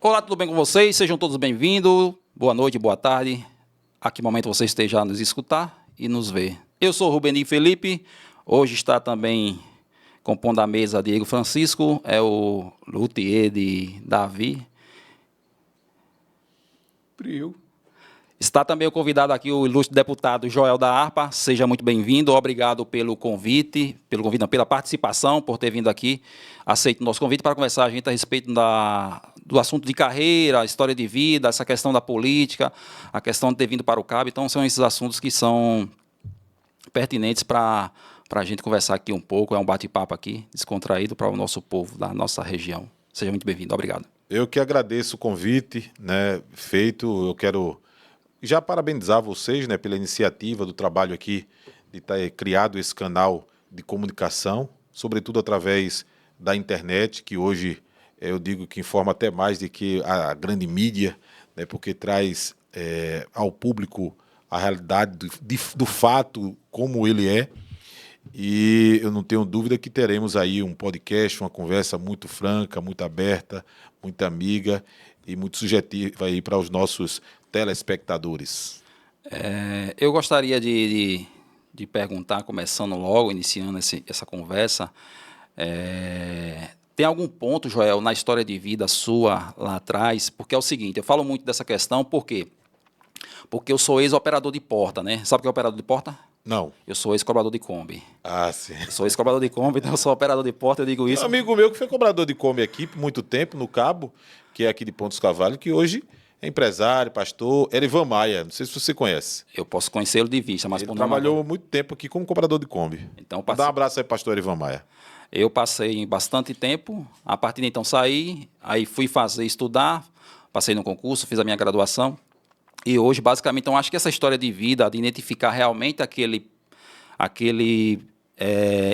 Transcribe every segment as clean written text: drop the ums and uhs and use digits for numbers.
Olá, tudo bem com vocês? Sejam todos bem-vindos. Boa noite, boa tarde. A que momento você esteja a nos escutar e nos ver. Eu sou o Rubeni Felipe. Hoje está também compondo a mesa Diego Francisco, é o luthier de Davi. Frio. Está também o convidado aqui, o ilustre deputado Joel da Harpa. Seja muito bem-vindo. Obrigado pelo convite, pela participação, por ter vindo aqui. Aceito o nosso convite para conversar a gente a respeito do assunto de carreira, história de vida, essa questão da política, a questão de ter vindo para o CAB. Então, são esses assuntos que são pertinentes para a gente conversar aqui um pouco. É um bate-papo aqui, descontraído para o nosso povo da nossa região. Seja muito bem-vindo. Obrigado. Eu que agradeço o convite, né, feito. Eu quero já parabenizar vocês, né, pela iniciativa do trabalho aqui de ter criado esse canal de comunicação, sobretudo através da internet, que hoje eu digo que informa até mais do que a grande mídia, né, porque traz ao público a realidade do fato como ele é. E eu não tenho dúvida que teremos aí um podcast, uma conversa muito franca, muito aberta, muito amiga e muito subjetiva aí para os nossos telespectadores. Eu gostaria de perguntar, começando logo, iniciando essa conversa, tem algum ponto, Joel, na história de vida sua lá atrás? Porque é o seguinte, eu falo muito dessa questão, por quê? Porque eu sou ex-operador de porta, né? Sabe o que é operador de porta? Não. Eu sou ex-cobrador de Kombi. Ah, sim. Eu sou ex-cobrador de Kombi, então eu sou operador de porta, eu digo Tem isso. um amigo meu que foi cobrador de Kombi aqui por muito tempo, no Cabo, que é aqui de Pontos Cavalho, que hoje é empresário, pastor, Erivan Maia. Não sei se você conhece. Eu posso conhecê-lo de vista, mas Ele por nome trabalhou agora. muito tempo aqui como cobrador de Kombi. Então, Dá um abraço aí, pastor Erivan Maia. Eu passei bastante tempo, a partir de então saí, aí fui estudar, passei no concurso, fiz a minha graduação, e hoje, basicamente, então, acho que essa história de vida, de identificar realmente aquele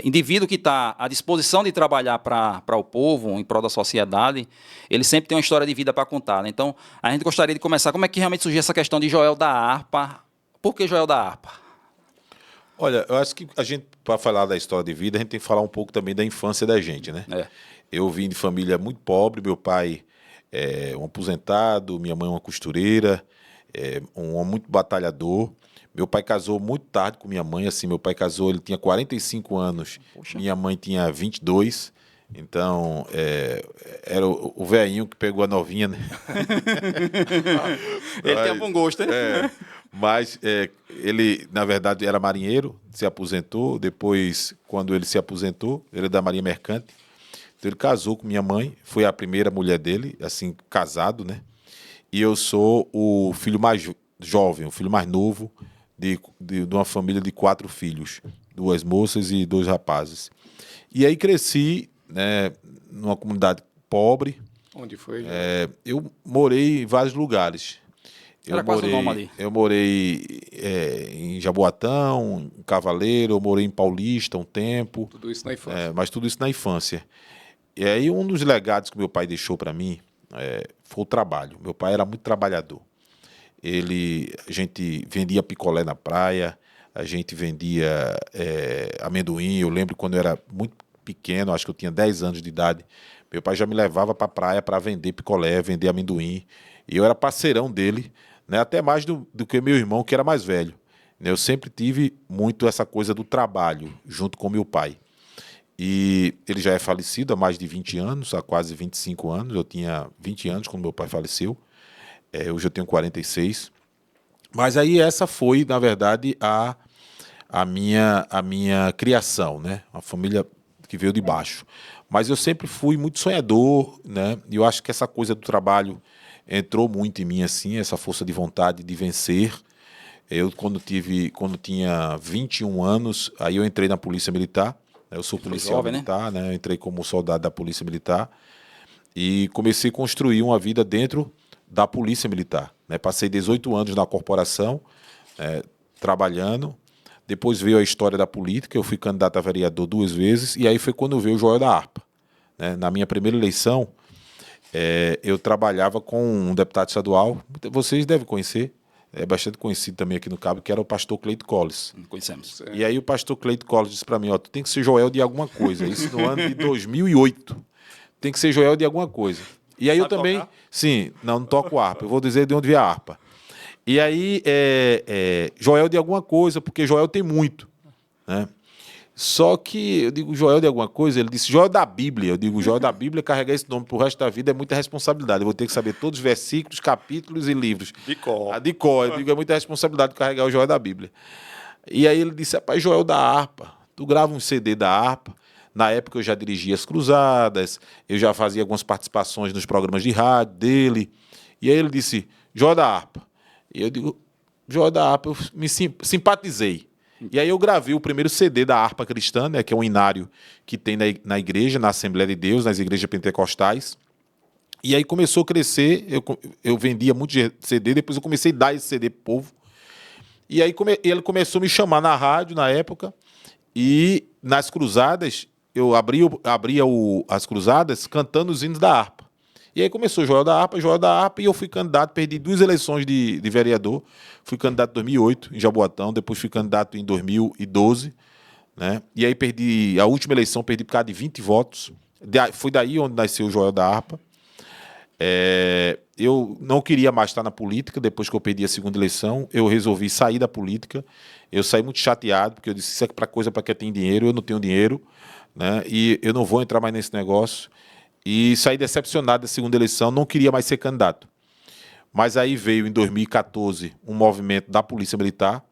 indivíduo que está à disposição de trabalhar para o povo, em prol da sociedade, ele sempre tem uma história de vida para contar, né? Então, a gente gostaria de começar, como é que realmente surgiu essa questão de Joel da Harpa? Por que Joel da Harpa? Olha, eu acho que a gente, para falar da história de vida, a gente tem que falar um pouco também da infância da gente, né? Eu vim de família muito pobre, meu pai é um aposentado, minha mãe é uma costureira, um homem muito batalhador. Meu pai casou muito tarde com minha mãe, assim, meu pai casou, ele tinha 45 anos, Poxa. Minha mãe tinha 22, então era o velhinho que pegou a novinha, né? Ele tem bom gosto, né? Mas ele, na verdade, era marinheiro, se aposentou, depois, quando ele se aposentou, ele é da Marinha Mercante, então ele casou com minha mãe, foi a primeira mulher dele, assim, casado, né? E eu sou o filho mais jovem, o filho mais novo, de uma família de 4 filhos, 2 moças e 2 rapazes. E aí cresci, né, numa comunidade pobre. Onde foi? Eu morei em vários lugares. Era quase o nome ali. Eu morei em Jaboatão, em Cavaleiro, eu morei em Paulista um tempo. Tudo isso na infância. Mas tudo isso na infância. E aí um dos legados que meu pai deixou para mim foi o trabalho. Meu pai era muito trabalhador. A gente vendia picolé na praia, a gente vendia amendoim. Eu lembro quando eu era muito pequeno, acho que eu tinha 10 anos de idade, meu pai já me levava para a praia para vender picolé, vender amendoim. E eu era parceirão dele, né, até mais do que meu irmão, que era mais velho. Eu sempre tive muito essa coisa do trabalho, junto com meu pai. E ele já é falecido há mais de 20 anos, há quase 25 anos. Eu tinha 20 anos quando meu pai faleceu. Hoje eu tenho 46. Mas aí essa foi, na verdade, a minha criação, né? Uma família que veio de baixo. Mas eu sempre fui muito sonhador, né? E eu acho que essa coisa do trabalho entrou muito em mim, assim, essa força de vontade de vencer. Eu, quando tinha 21 anos, aí eu entrei na Polícia Militar. Eu sou policial jovem, militar, né? Eu entrei como soldado da Polícia Militar e comecei a construir uma vida dentro da Polícia Militar, né? Passei 18 anos na corporação, trabalhando. Depois veio a história da política, eu fui candidato a vereador 2 vezes, e aí foi quando veio o Joel da Harpa, né? Na minha primeira eleição, eu trabalhava com um deputado estadual, vocês devem conhecer, é bastante conhecido também aqui no Cabo, que era o pastor Cleito Colles. Conhecemos. E aí o pastor Cleito Colles disse para mim, tu tem que ser Joel de alguma coisa, isso no ano de 2008, tem que ser Joel de alguma coisa. E aí eu Sabe também... tocar? Sim, não toco harpa. Eu vou dizer de onde vem a harpa. E aí, Joel de alguma coisa, porque Joel tem muito, né? Só que eu digo Joel de alguma coisa, ele disse Joel da Bíblia. Eu digo Joel da Bíblia, carregar esse nome pro resto da vida é muita responsabilidade. Eu vou ter que saber todos os versículos, capítulos e livros. De cor. De cor. Eu digo, é muita responsabilidade carregar o Joel da Bíblia. E aí ele disse, rapaz, Joel da harpa, tu grava um CD da harpa. Na época eu já dirigia as cruzadas, eu já fazia algumas participações nos programas de rádio dele. E aí ele disse, Joel da harpa. E eu digo, Joel da harpa, eu me simpatizei. E aí eu gravei o primeiro CD da harpa cristã, né, que é um inário que tem na igreja, na Assembleia de Deus, nas igrejas pentecostais. E aí começou a crescer, eu vendia muito CD, depois eu comecei a dar esse CD pro povo. E aí ele começou a me chamar na rádio, na época, e nas cruzadas, eu abria as cruzadas cantando os hinos da harpa. E aí começou Joel da Harpa, e eu fui candidato, perdi 2 eleições de vereador. Fui candidato em 2008, em Jaboatão, depois fui candidato em 2012, né? E aí perdi, a última eleição perdi por causa de 20 votos. Foi daí onde nasceu o Joel da Harpa. Eu não queria mais estar na política, depois que eu perdi a segunda eleição, eu resolvi sair da política. Eu saí muito chateado, porque eu disse, isso é coisa para quem tem dinheiro, eu não tenho dinheiro, né? E eu não vou entrar mais nesse negócio. E saí decepcionado da segunda eleição, não queria mais ser candidato. Mas aí veio, em 2014, um movimento da Polícia Militar,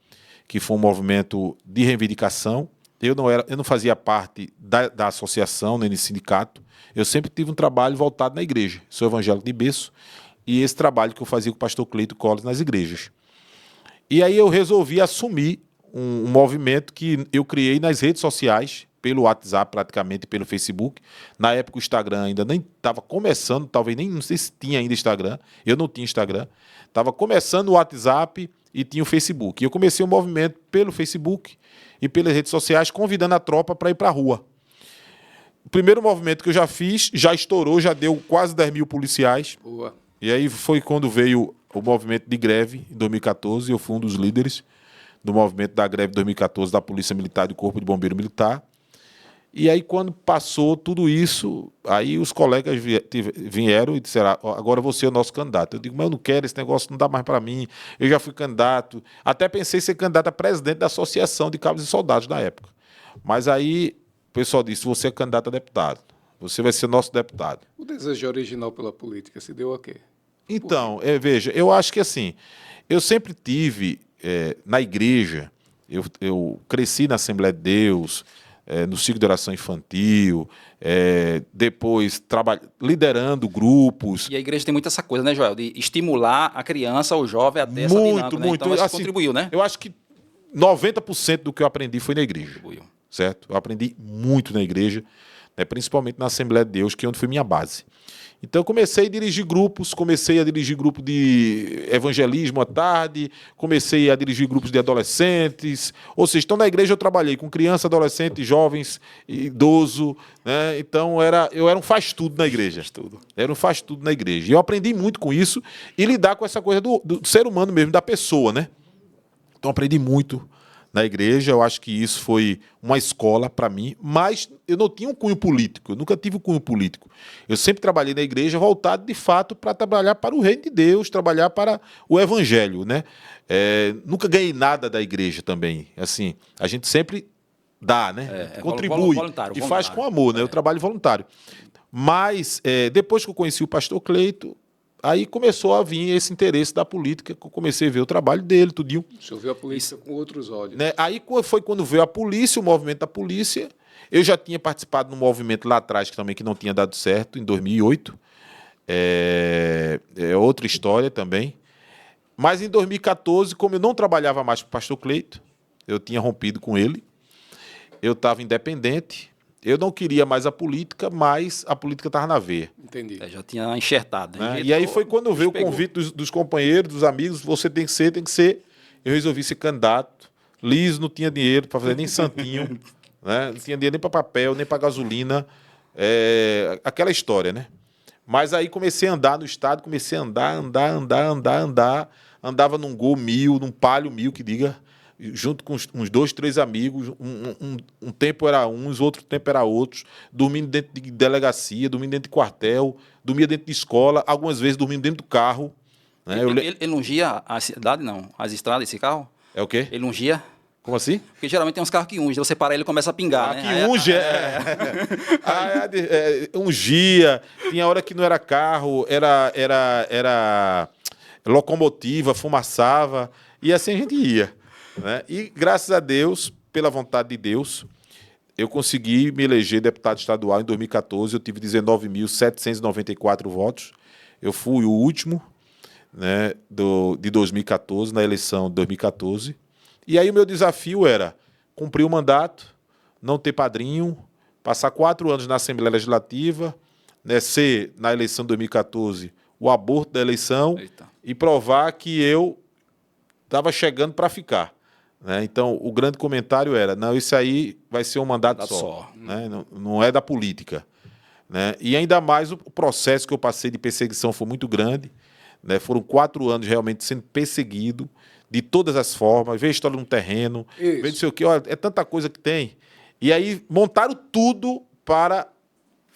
que foi um movimento de reivindicação. Eu não fazia parte da associação, nem do sindicato. Eu sempre tive um trabalho voltado na igreja. Sou evangélico de berço, e esse trabalho que eu fazia com o pastor Cleito Collins nas igrejas. E aí eu resolvi assumir um movimento que eu criei nas redes sociais, pelo WhatsApp praticamente, pelo Facebook. Na época o Instagram ainda nem estava começando, talvez nem, não sei se tinha ainda Instagram, eu não tinha Instagram. Estava começando o WhatsApp e tinha o Facebook. E eu comecei um movimento pelo Facebook e pelas redes sociais, convidando a tropa para ir para a rua. O primeiro movimento que eu já fiz, já estourou, já deu quase 10 mil policiais. Boa. E aí foi quando veio o movimento de greve, em 2014, eu fui um dos líderes do movimento da greve de 2014 da Polícia Militar e do Corpo de Bombeiro Militar. E aí, quando passou tudo isso, aí os colegas vieram e disseram, agora você é o nosso candidato. Eu digo, mas eu não quero, esse negócio não dá mais para mim, eu já fui candidato. Até pensei em ser candidato a presidente da Associação de Cabos e Soldados na época. Mas aí o pessoal disse, você é candidato a deputado, você vai ser nosso deputado. O desejo original pela política se deu a quê? Então, veja, eu acho que assim, eu sempre tive na igreja, eu cresci na Assembleia de Deus, no ciclo de oração infantil, depois liderando grupos. E a igreja tem muito essa coisa, né, Joel? De estimular a criança, o jovem até essa Muito, dinâmica, né? muito. Então, isso Assim, contribuiu, né? Eu acho que 90% do que eu aprendi foi na igreja. Contribuiu. Certo? Eu aprendi muito na igreja, né, principalmente na Assembleia de Deus, que é onde foi minha base. Então eu comecei a dirigir grupos, comecei a dirigir grupo de evangelismo à tarde, comecei a dirigir grupos de adolescentes, ou seja, então na igreja eu trabalhei com criança, adolescente, jovens, idoso, né? Então eu era um faz-tudo na igreja. Era um faz-tudo na igreja. E eu aprendi muito com isso e lidar com essa coisa do ser humano mesmo, da pessoa, né? Então aprendi muito na igreja, eu acho que isso foi uma escola para mim, mas eu não tinha um cunho político, eu nunca tive um cunho político. Eu sempre trabalhei na igreja voltado, de fato, para trabalhar para o reino de Deus, trabalhar para o evangelho, né? Nunca ganhei nada da igreja também. Assim, a gente sempre dá, né? Contribui e faz com amor, né? O trabalho voluntário. Mas, depois que eu conheci o pastor Cleito, aí começou a vir esse interesse da política, que eu comecei a ver o trabalho dele, tudinho. O senhor viu a polícia com outros olhos. Né? Aí foi quando veio a polícia, o movimento da polícia. Eu já tinha participado de um movimento lá atrás que não tinha dado certo, em 2008. É outra história também. Mas em 2014, como eu não trabalhava mais para o pastor Cleito, eu tinha rompido com ele, eu estava independente. Eu não queria mais a política, mas a política estava na veia. Entendi. Já tinha enxertado. Né? E aí foi quando veio o convite dos companheiros, dos amigos, você tem que ser. Eu resolvi ser candidato. Liso, não tinha dinheiro para fazer nem santinho, né? Não tinha dinheiro nem para papel, nem para gasolina. Aquela história, né? Mas aí comecei a andar no estado, comecei a andar. Andava num Gol 1000, num Palio 1000, que diga, junto com uns 2, 3 amigos. Um tempo era uns, outro tempo era outros, dormindo dentro de delegacia, dormindo dentro de quartel, dormia dentro de escola, algumas vezes dormindo dentro do carro. Né? Ele ungia a cidade, não? As estradas, esse carro? É o quê? Ele ungia? Como assim? Porque geralmente tem uns carros que ungem, você para ele começa a pingar, né? Que unge, ungia. Tinha hora que não era carro, era locomotiva, fumaçava, e assim a gente ia. Né? E graças a Deus, pela vontade de Deus, eu consegui me eleger deputado estadual em 2014. Eu tive 19.794 votos. Eu fui o último, né, de 2014, na eleição de 2014. E aí o meu desafio era cumprir o mandato, não ter padrinho, passar 4 anos na Assembleia Legislativa, né, ser, na eleição de 2014, o aborto da eleição. Eita. E provar que eu estava chegando para ficar. Né? Então, o grande comentário era, não, isso aí vai ser um mandato só. Né? Não é da política. Né? E ainda mais o processo que eu passei de perseguição foi muito grande. Né? Foram 4 anos realmente sendo perseguido, de todas as formas, ver a história de um terreno, ver não sei o quê, olha, é tanta coisa que tem. E aí montaram tudo para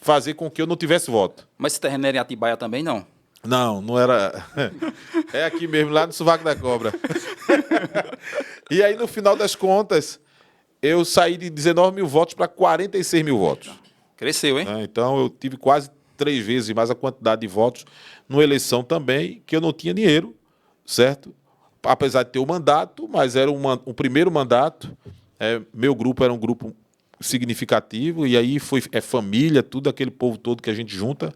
fazer com que eu não tivesse voto. Mas esse terreno era em Atibaia também, não? Não era. É aqui mesmo, lá no Sovaco da Cobra. E aí, no final das contas, eu saí de 19 mil votos para 46 mil votos. Cresceu, hein? Então, eu tive quase 3 vezes mais a quantidade de votos numa eleição também, que eu não tinha dinheiro, certo? Apesar de ter o mandato, mas era um primeiro mandato. Meu grupo era um grupo significativo, e aí é família, tudo aquele povo todo que a gente junta.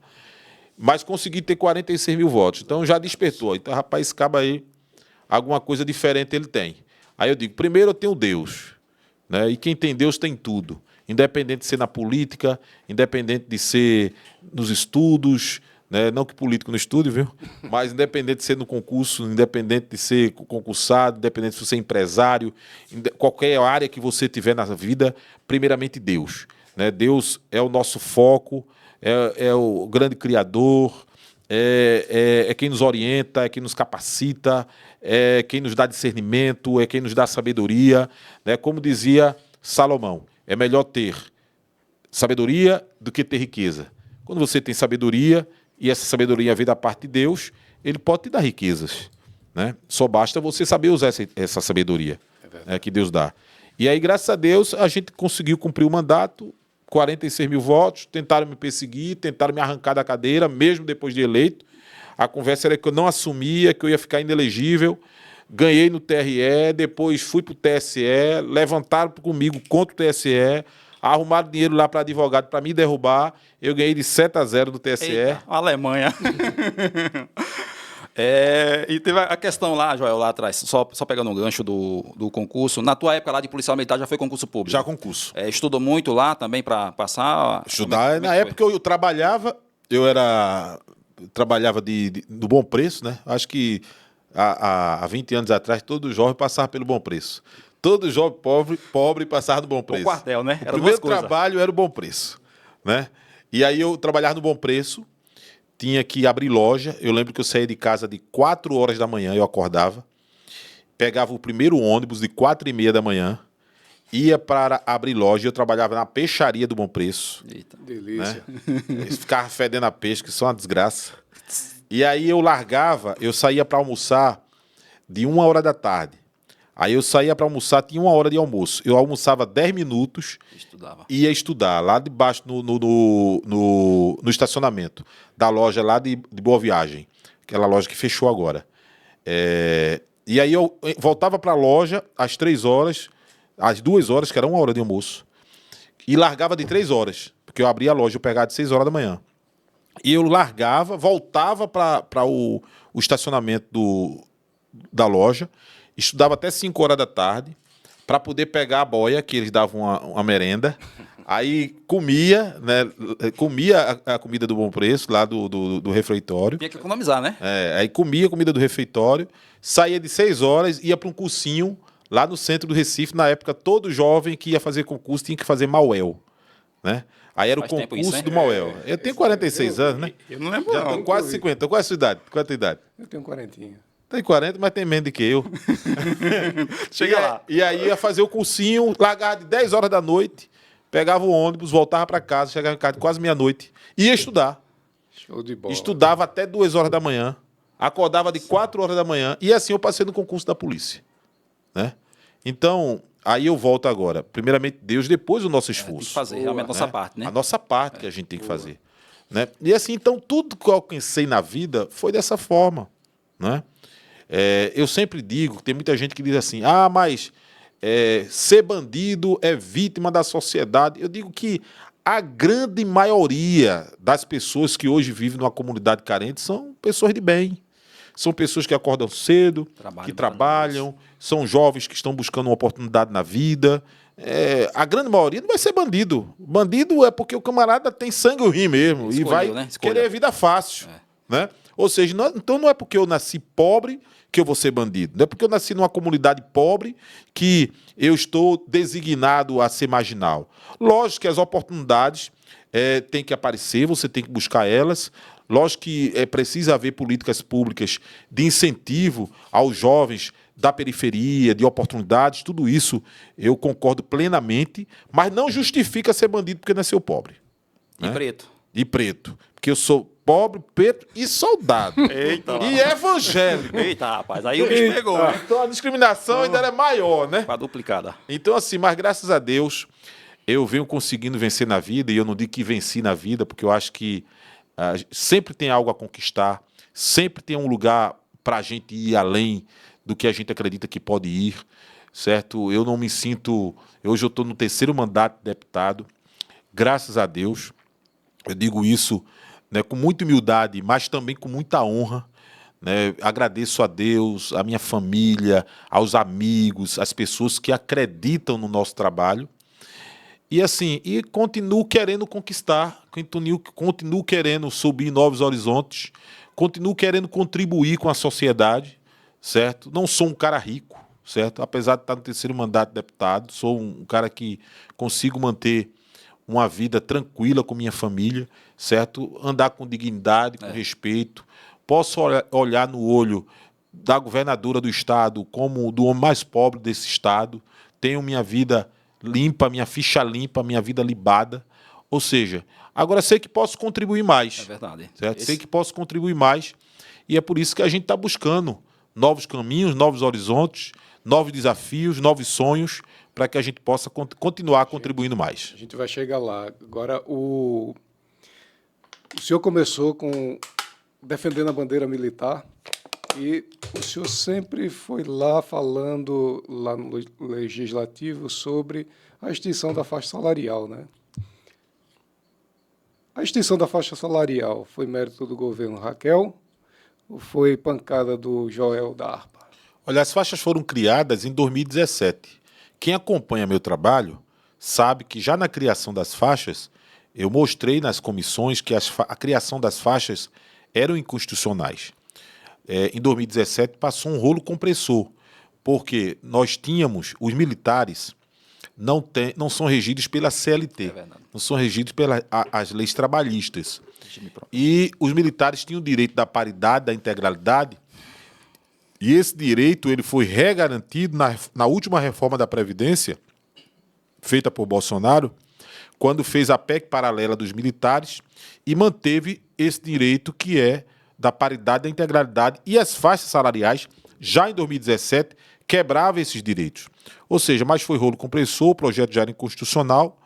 Mas consegui ter 46 mil votos. Então já despertou. Então, rapaz, esse cabo aí, alguma coisa diferente ele tem. Aí eu digo, primeiro eu tenho Deus. Né? E quem tem Deus tem tudo. Independente de ser na política, independente de ser nos estudos, né? Não que político não estude, viu? Mas independente de ser no concurso, independente de ser concursado, independente de ser empresário, qualquer área que você tiver na vida, primeiramente Deus. Né? Deus é o nosso foco, é o grande criador, é quem nos orienta, é quem nos capacita, é quem nos dá discernimento, é quem nos dá sabedoria. Né? Como dizia Salomão, é melhor ter sabedoria do que ter riqueza. Quando você tem sabedoria, e essa sabedoria vem da parte de Deus, ele pode te dar riquezas. Né? Só basta você saber usar essa sabedoria que Deus dá. E aí, graças a Deus, a gente conseguiu cumprir o mandato, 46 mil votos, tentaram me perseguir, tentaram me arrancar da cadeira, mesmo depois de eleito. A conversa era que eu não assumia, que eu ia ficar inelegível. Ganhei no TRE, depois fui para o TSE, levantaram comigo contra o TSE, arrumaram dinheiro lá para advogado para me derrubar. Eu ganhei de 7-0 do TSE. Eita, Alemanha. E teve a questão lá, Joel, lá atrás, só pegando um gancho do concurso. Na tua época lá de policial militar já foi concurso público? Já concurso. Estudou muito lá também para passar? Estudar. Na época eu trabalhava, trabalhava do Bom Preço, né? Acho que há 20 anos atrás todo jovem passava pelo Bom Preço. Todo jovem pobre passava no Bom Preço. O quartel, né? O primeiro trabalho era o Bom Preço. Né? E aí eu trabalhava no Bom Preço, tinha que abrir loja. Eu lembro que eu saía de casa de 4 horas da manhã, eu acordava, pegava o primeiro ônibus de 4h30 da manhã, ia para abrir loja. Eu trabalhava na peixaria do Bom Preço. Eita. Delícia. Né? Ficava fedendo a peixe, que só uma desgraça. E aí eu saía para almoçar de 1h da tarde. Aí eu saía para almoçar, tinha 1 hora de almoço. Eu almoçava 10 minutos e ia estudar lá debaixo no estacionamento da loja lá de Boa Viagem, aquela loja que fechou agora. E aí eu voltava para a loja às 3 horas, às 2 horas, que era 1 hora de almoço, e largava de 3 horas, porque eu abria a loja, eu pegava de 6 horas da manhã. E eu largava, voltava para o estacionamento da loja, estudava até 5 horas da tarde, para poder pegar a boia, que eles davam uma merenda. Aí comia, né? Comia a comida do Bom Preço, lá do refeitório. Tinha que economizar, né? Aí comia a comida do refeitório, saía de 6 horas, ia para um cursinho lá no centro do Recife. Na época, todo jovem que ia fazer concurso tinha que fazer Mauel. Né? Aí era o concurso do Mauel. Eu tenho 46 anos, né? Eu não lembro, já não. Tô quase 50. Qual é a sua idade? Qual é a tua idade? Eu tenho 40. Tem 40, mas tem menos do que eu. Chega lá. E aí ia fazer o cursinho, largava de 10 horas da noite, pegava o ônibus, voltava para casa, chegava em casa quase meia-noite, ia estudar. Show de bola. Estudava até 2 horas da manhã, acordava de 4 horas da manhã, e assim eu passei no concurso da polícia. Né? Então, aí eu volto agora. Primeiramente Deus, depois o nosso Tem que esforço. fazer realmente a nossa parte, né? A nossa parte que a gente tem que fazer. Né? E assim, então, tudo que eu alcancei na vida foi dessa forma. Né? Eu sempre digo, tem muita gente que diz assim, mas ser bandido é vítima da sociedade. Eu digo que a grande maioria das pessoas que hoje vivem numa comunidade carente são pessoas de bem. São pessoas que acordam cedo, que trabalham, são jovens que estão buscando uma oportunidade na vida. A grande maioria não vai ser bandido. Bandido é porque o camarada tem sangue no rim mesmo e vai querer vida fácil. Né? Ou seja, então não é porque eu nasci pobre que eu vou ser bandido. Não é porque eu nasci numa comunidade pobre que eu estou designado a ser marginal. Lógico que as oportunidades têm que aparecer, você tem que buscar elas. Lógico que é preciso haver políticas públicas de incentivo aos jovens da periferia, de oportunidades, tudo isso eu concordo plenamente, mas não justifica ser bandido porque nasceu pobre. E preto. E preto. Porque eu sou pobre, preto e soldado. Eita, e evangélico. Eita, rapaz, aí o bicho pegou, né? Então a discriminação ainda é maior, né? Quadruplicada. Então, assim, mas graças a Deus, eu venho conseguindo vencer na vida, e eu não digo que venci na vida, porque eu acho que sempre tem algo a conquistar, sempre tem um lugar para a gente ir além do que a gente acredita que pode ir, certo? Eu não me sinto... Hoje eu estou no 3º mandato de deputado, graças a Deus, eu digo isso, né, com muita humildade, mas também com muita honra. Né? Agradeço a Deus, a minha família, aos amigos, às pessoas que acreditam no nosso trabalho. E assim, continuo querendo conquistar, continuo querendo subir novos horizontes, continuo querendo contribuir com a sociedade, certo? Não sou um cara rico, certo? Apesar de estar no 3º mandato de deputado, sou um cara que consigo manter uma vida tranquila com minha família, certo? Andar com dignidade, com respeito. Posso olhar no olho da governadora do estado como do homem mais pobre desse estado. Tenho minha vida limpa, minha ficha limpa, minha vida libada. Ou seja, agora sei que posso contribuir mais. É verdade. Certo? Sei que posso contribuir mais. E é por isso que a gente está buscando novos caminhos, novos horizontes, novos desafios, novos sonhos, para que a gente possa continuar contribuindo mais. A gente vai chegar lá. Agora, o senhor começou defendendo a bandeira militar e o senhor sempre foi lá falando, lá no Legislativo, sobre a extinção da faixa salarial, né? A extinção da faixa salarial foi mérito do governo Raquel ou foi pancada do Joel da ARPA? Olha, as faixas foram criadas em 2017. Quem acompanha meu trabalho sabe que já na criação das faixas, eu mostrei nas comissões que a criação das faixas eram inconstitucionais. Em 2017 passou um rolo compressor, porque nós tínhamos, os militares não são regidos pela CLT, não são regidos pelas as leis trabalhistas. E os militares tinham o direito da paridade, da integralidade, e esse direito ele foi regarantido na última reforma da Previdência, feita por Bolsonaro, quando fez a PEC paralela dos militares e manteve esse direito que é da paridade, da integralidade, e as faixas salariais, já em 2017, quebrava esses direitos. Ou seja, mas foi rolo compressor, o projeto já era inconstitucional,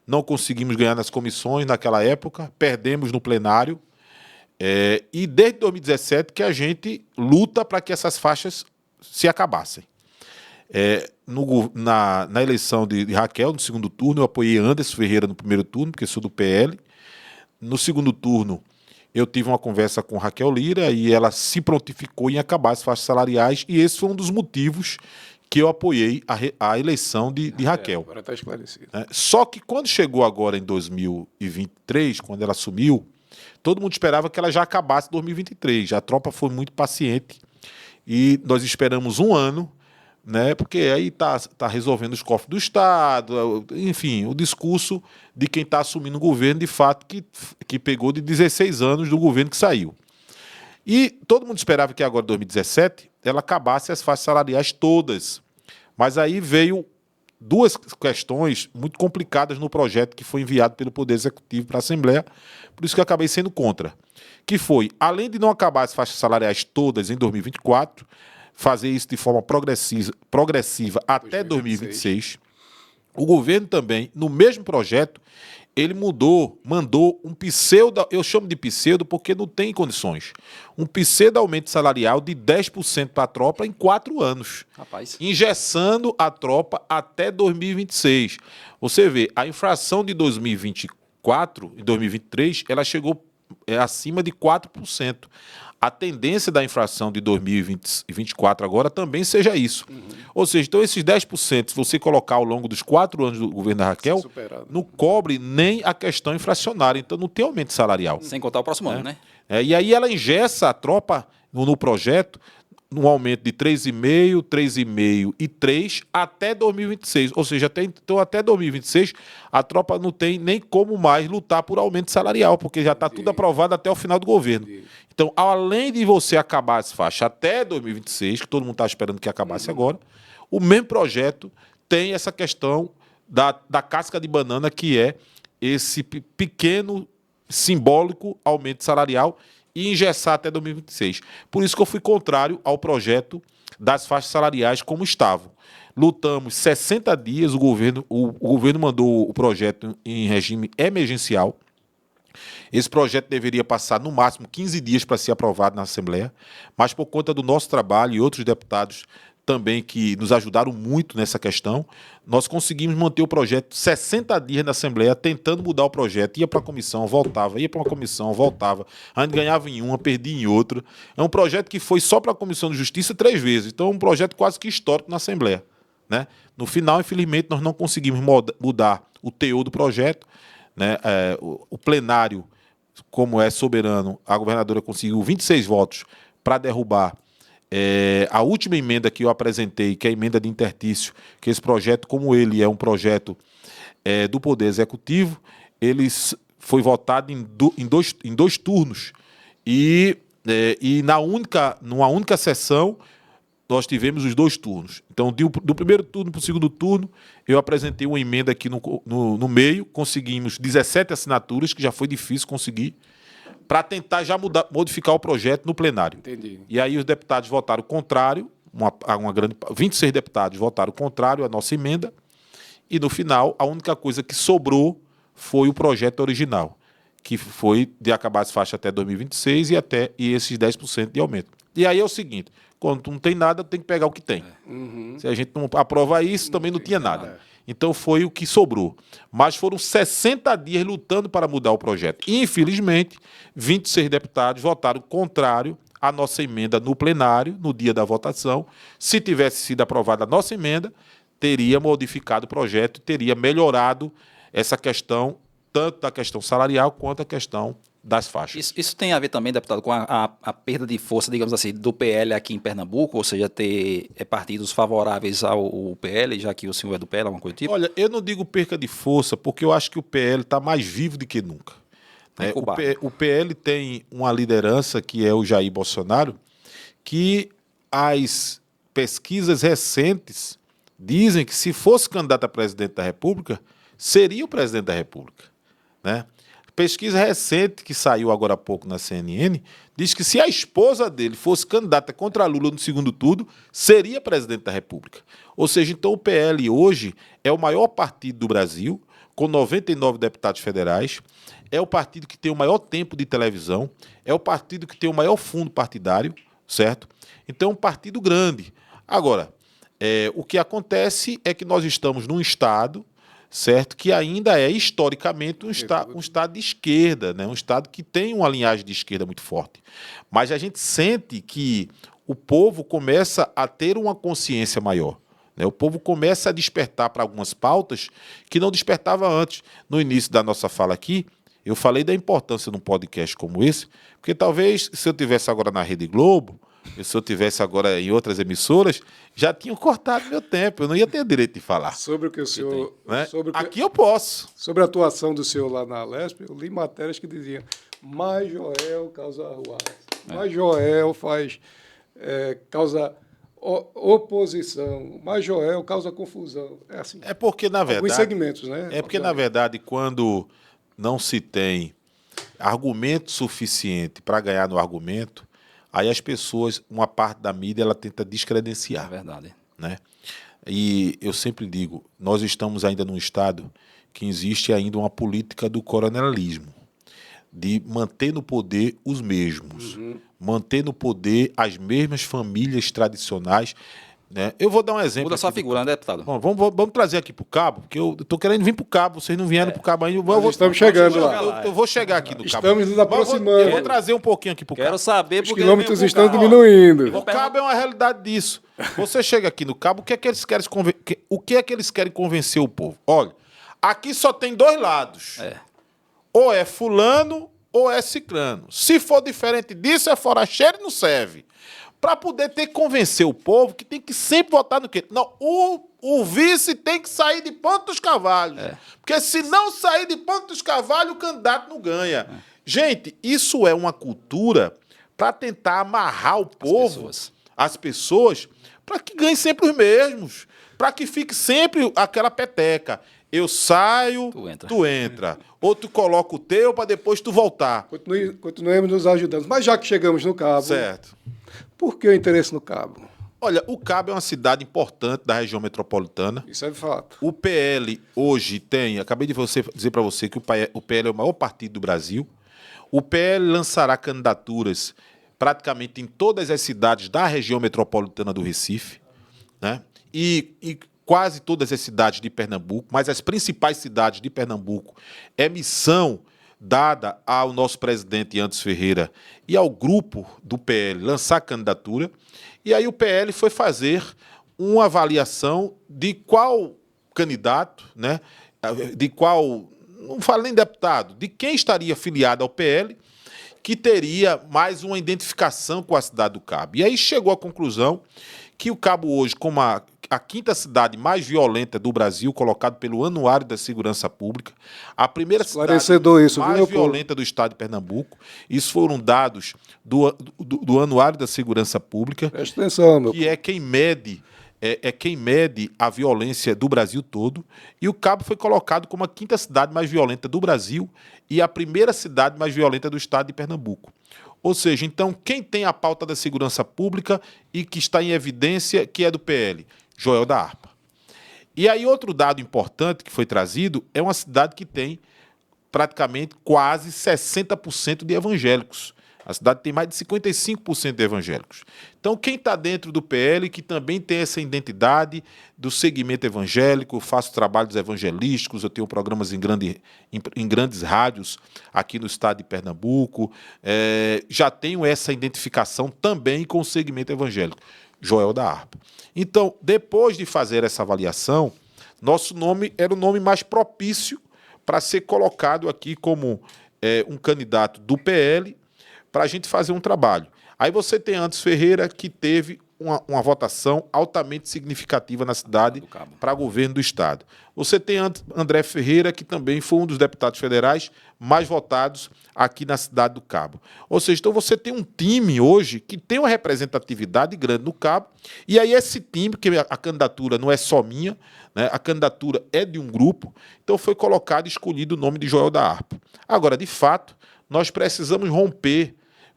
não conseguimos ganhar nas comissões naquela época, perdemos no plenário, e desde 2017 que a gente luta para que essas faixas se acabassem. Na eleição de Raquel, no segundo turno, eu apoiei Anderson Ferreira no primeiro turno, porque sou do PL. No segundo turno, eu tive uma conversa com Raquel Lira e ela se prontificou em acabar as faixas salariais, e esse foi um dos motivos que eu apoiei a eleição de Raquel. Agora está esclarecido. Só que quando chegou agora em 2023, quando ela assumiu, todo mundo esperava que ela já acabasse em 2023. A tropa foi muito paciente e nós esperamos um ano, né, porque aí tá resolvendo os cofres do Estado, enfim, o discurso de quem está assumindo o governo, de fato, que pegou de 16 anos do governo que saiu. E todo mundo esperava que agora, em 2017, ela acabasse as faixas salariais todas. Mas aí veio duas questões muito complicadas no projeto que foi enviado pelo Poder Executivo para a Assembleia, por isso que eu acabei sendo contra. Que foi, além de não acabar as faixas salariais todas em 2024, fazer isso de forma progressiva até 2026, o governo também, no mesmo projeto, ele mandou um pseudo, eu chamo de pseudo porque não tem condições, um pseudo aumento salarial de 10% para a tropa em 4 anos. Rapaz. Engessando a tropa até 2026. Você vê, a inflação de 2024 e 2023, ela chegou acima de 4%. A tendência da inflação de 2024 agora também seja isso. Ou seja, então esses 10%, se você colocar ao longo dos 4 anos do governo da Raquel, não cobre nem a questão inflacionária. Então não tem aumento salarial. Sem contar o próximo ano, né? E aí ela engessa a tropa no projeto, num aumento de 3,5%, 3,5% e 3% até 2026. Ou seja, então até 2026 a tropa não tem nem como mais lutar por aumento salarial, porque já está tudo aprovado até o final do governo. Então, além de você acabar as faixas até 2026, que todo mundo está esperando que acabasse agora, o mesmo projeto tem essa questão da casca de banana, que é esse pequeno, simbólico aumento salarial e engessar até 2026. Por isso que eu fui contrário ao projeto das faixas salariais como estavam. Lutamos 60 dias, o governo mandou o projeto em regime emergencial. Esse projeto deveria passar no máximo 15 dias para ser aprovado na Assembleia, mas por conta do nosso trabalho e outros deputados também que nos ajudaram muito nessa questão, nós conseguimos manter o projeto 60 dias na Assembleia, tentando mudar o projeto. Ia para a comissão, voltava, ia para uma comissão, voltava. A gente ganhava em uma, perdia em outra. É um projeto que foi só para a Comissão de Justiça 3 vezes. Então é um projeto quase que histórico na Assembleia, né? No final, infelizmente, nós não conseguimos mudar o teor do projeto, né? O plenário, como é soberano, a governadora conseguiu 26 votos para derrubar a última emenda que eu apresentei, que é a emenda de intertício, que esse projeto, como ele é um projeto do Poder Executivo, ele foi votado em dois turnos. E numa única sessão, nós tivemos os 2 turnos. Então, do primeiro turno para o segundo turno, eu apresentei uma emenda aqui no meio, conseguimos 17 assinaturas, que já foi difícil conseguir, para tentar já modificar o projeto no plenário. Entendi. E aí os deputados votaram contrário, 26 deputados votaram contrário à nossa emenda, e no final a única coisa que sobrou foi o projeto original, que foi de acabar as faixas até 2026 e esses 10% de aumento. E aí é o seguinte, quando não tem nada, tem que pegar o que tem. Se a gente não aprova isso, também não tinha nada. Então foi o que sobrou. Mas foram 60 dias lutando para mudar o projeto. Infelizmente, 26 deputados votaram contrário à nossa emenda no plenário, no dia da votação. Se tivesse sido aprovada a nossa emenda, teria modificado o projeto e teria melhorado essa questão, tanto da questão salarial quanto a questão das faixas. Isso tem a ver também, deputado, com a perda de força, digamos assim, do PL aqui em Pernambuco, ou seja, ter partidos favoráveis ao PL, já que o senhor é do PL, alguma coisa do tipo? Olha, eu não digo perca de força, porque eu acho que o PL está mais vivo do que nunca. O PL tem uma liderança, que é o Jair Bolsonaro, que as pesquisas recentes dizem que, se fosse candidato a presidente da República, seria o presidente da República, né? Pesquisa recente que saiu agora há pouco na CNN diz que, se a esposa dele fosse candidata contra Lula no segundo turno, seria presidente da República. Ou seja, então o PL hoje é o maior partido do Brasil, com 99 deputados federais, é o partido que tem o maior tempo de televisão, é o partido que tem o maior fundo partidário, certo? Então é um partido grande. Agora, o que acontece é que nós estamos num estado, certo, que ainda é historicamente um estado de esquerda, né? Um estado que tem uma linhagem de esquerda muito forte. Mas a gente sente que o povo começa a ter uma consciência maior, né? O povo começa a despertar para algumas pautas que não despertava antes. No início da nossa fala aqui, eu falei da importância de um podcast como esse, porque talvez, se eu tivesse agora na Rede Globo, se eu tivesse agora em outras emissoras, já tinham cortado meu tempo, eu não ia ter direito de falar. Sobre o que o senhor... Né? Aqui eu posso. Sobre a atuação do senhor lá na Lesp, eu li matérias que diziam: mais Joel causa ruas, mais Joel faz causa oposição, mas Joel causa confusão. É assim. É porque, na verdade... Alguns segmentos, né? É porque, na verdade, quando não se tem argumento suficiente para ganhar no argumento, aí as pessoas, uma parte da mídia, ela tenta descredenciar. É verdade. Né? E eu sempre digo, nós estamos ainda num estado que existe ainda uma política do coronelismo, de manter no poder os mesmos, manter no poder as mesmas famílias tradicionais. Né? Eu vou dar um exemplo. Muda sua figura, né, deputado? Bom, vamos trazer aqui para o Cabo, porque eu estou querendo vir para o Cabo, vocês não vieram para o Cabo ainda. Estamos chegando lá. Eu vou chegar aqui no Cabo. Estamos nos aproximando. Eu vou trazer um pouquinho aqui para o Cabo. Quero saber Os porque quilômetros eu venho pro estão Cabo. diminuindo. O Cabo é uma realidade disso. Você chega aqui no Cabo, o que é que eles querem o que é que eles querem convencer o povo? Olha, aqui só tem dois lados. Ou é fulano ou é ciclano. Se for diferente disso, é foracheiro e não serve. Para poder ter que convencer o povo que tem que sempre votar no quê? Não, o vice tem que sair de Ponta dos Cavalos. Porque se não sair de Ponta dos Cavalos, o candidato não ganha. Gente, isso é uma cultura para tentar amarrar o povo, as pessoas, para que ganhe sempre os mesmos. Para que fique sempre aquela peteca. Eu saio, tu entra. Ou tu coloca o teu para depois tu voltar. Continuemos nos ajudando. Mas já que chegamos no Cabo... Certo. Por que o interesse no Cabo? Olha, o Cabo é uma cidade importante da região metropolitana. Isso é fato. O PL hoje tem... Acabei de dizer para você que o PL é o maior partido do Brasil. O PL lançará candidaturas praticamente em todas as cidades da região metropolitana do Recife, né? E quase todas as cidades de Pernambuco, mas as principais cidades de Pernambuco, é missão dada ao nosso presidente Anderson Ferreira e ao grupo do PL lançar candidatura, e aí o PL foi fazer uma avaliação de qual candidato, né, de qual, não falo nem deputado, de quem estaria filiado ao PL, que teria mais uma identificação com a cidade do Cabo. E aí chegou à conclusão que o Cabo hoje, como a quinta cidade mais violenta do Brasil, colocado pelo Anuário da Segurança Pública, a primeira cidade mais violenta do estado de Pernambuco, isso foram dados do Anuário da Segurança Pública, presta atenção, meu que é quem mede a violência do Brasil todo, e o Cabo foi colocado como a quinta cidade mais violenta do Brasil e a primeira cidade mais violenta do estado de Pernambuco. Ou seja, então, quem tem a pauta da segurança pública e que está em evidência, que é do PL? Joel da Harpa. E aí, outro dado importante que foi trazido é uma cidade que tem praticamente quase 60% de evangélicos. A cidade tem mais de 55% de evangélicos. Então, quem está dentro do PL, que também tem essa identidade do segmento evangélico, eu faço trabalhos evangelísticos, eu tenho programas em grandes rádios aqui no estado de Pernambuco, já tenho essa identificação também com o segmento evangélico. Joel da Harpa. Então, depois de fazer essa avaliação, nosso nome era o nome mais propício para ser colocado aqui como um candidato do PL, para a gente fazer um trabalho. Aí você tem Anderson Ferreira, que teve uma votação altamente significativa na cidade para governo do estado. Você tem André Ferreira, que também foi um dos deputados federais mais votados aqui na cidade do Cabo. Ou seja, então você tem um time hoje que tem uma representatividade grande no Cabo, e aí esse time, que a candidatura não é só minha, né, a candidatura é de um grupo, então foi colocado e escolhido o nome de Joel da Harpa. Agora, de fato, nós precisamos romper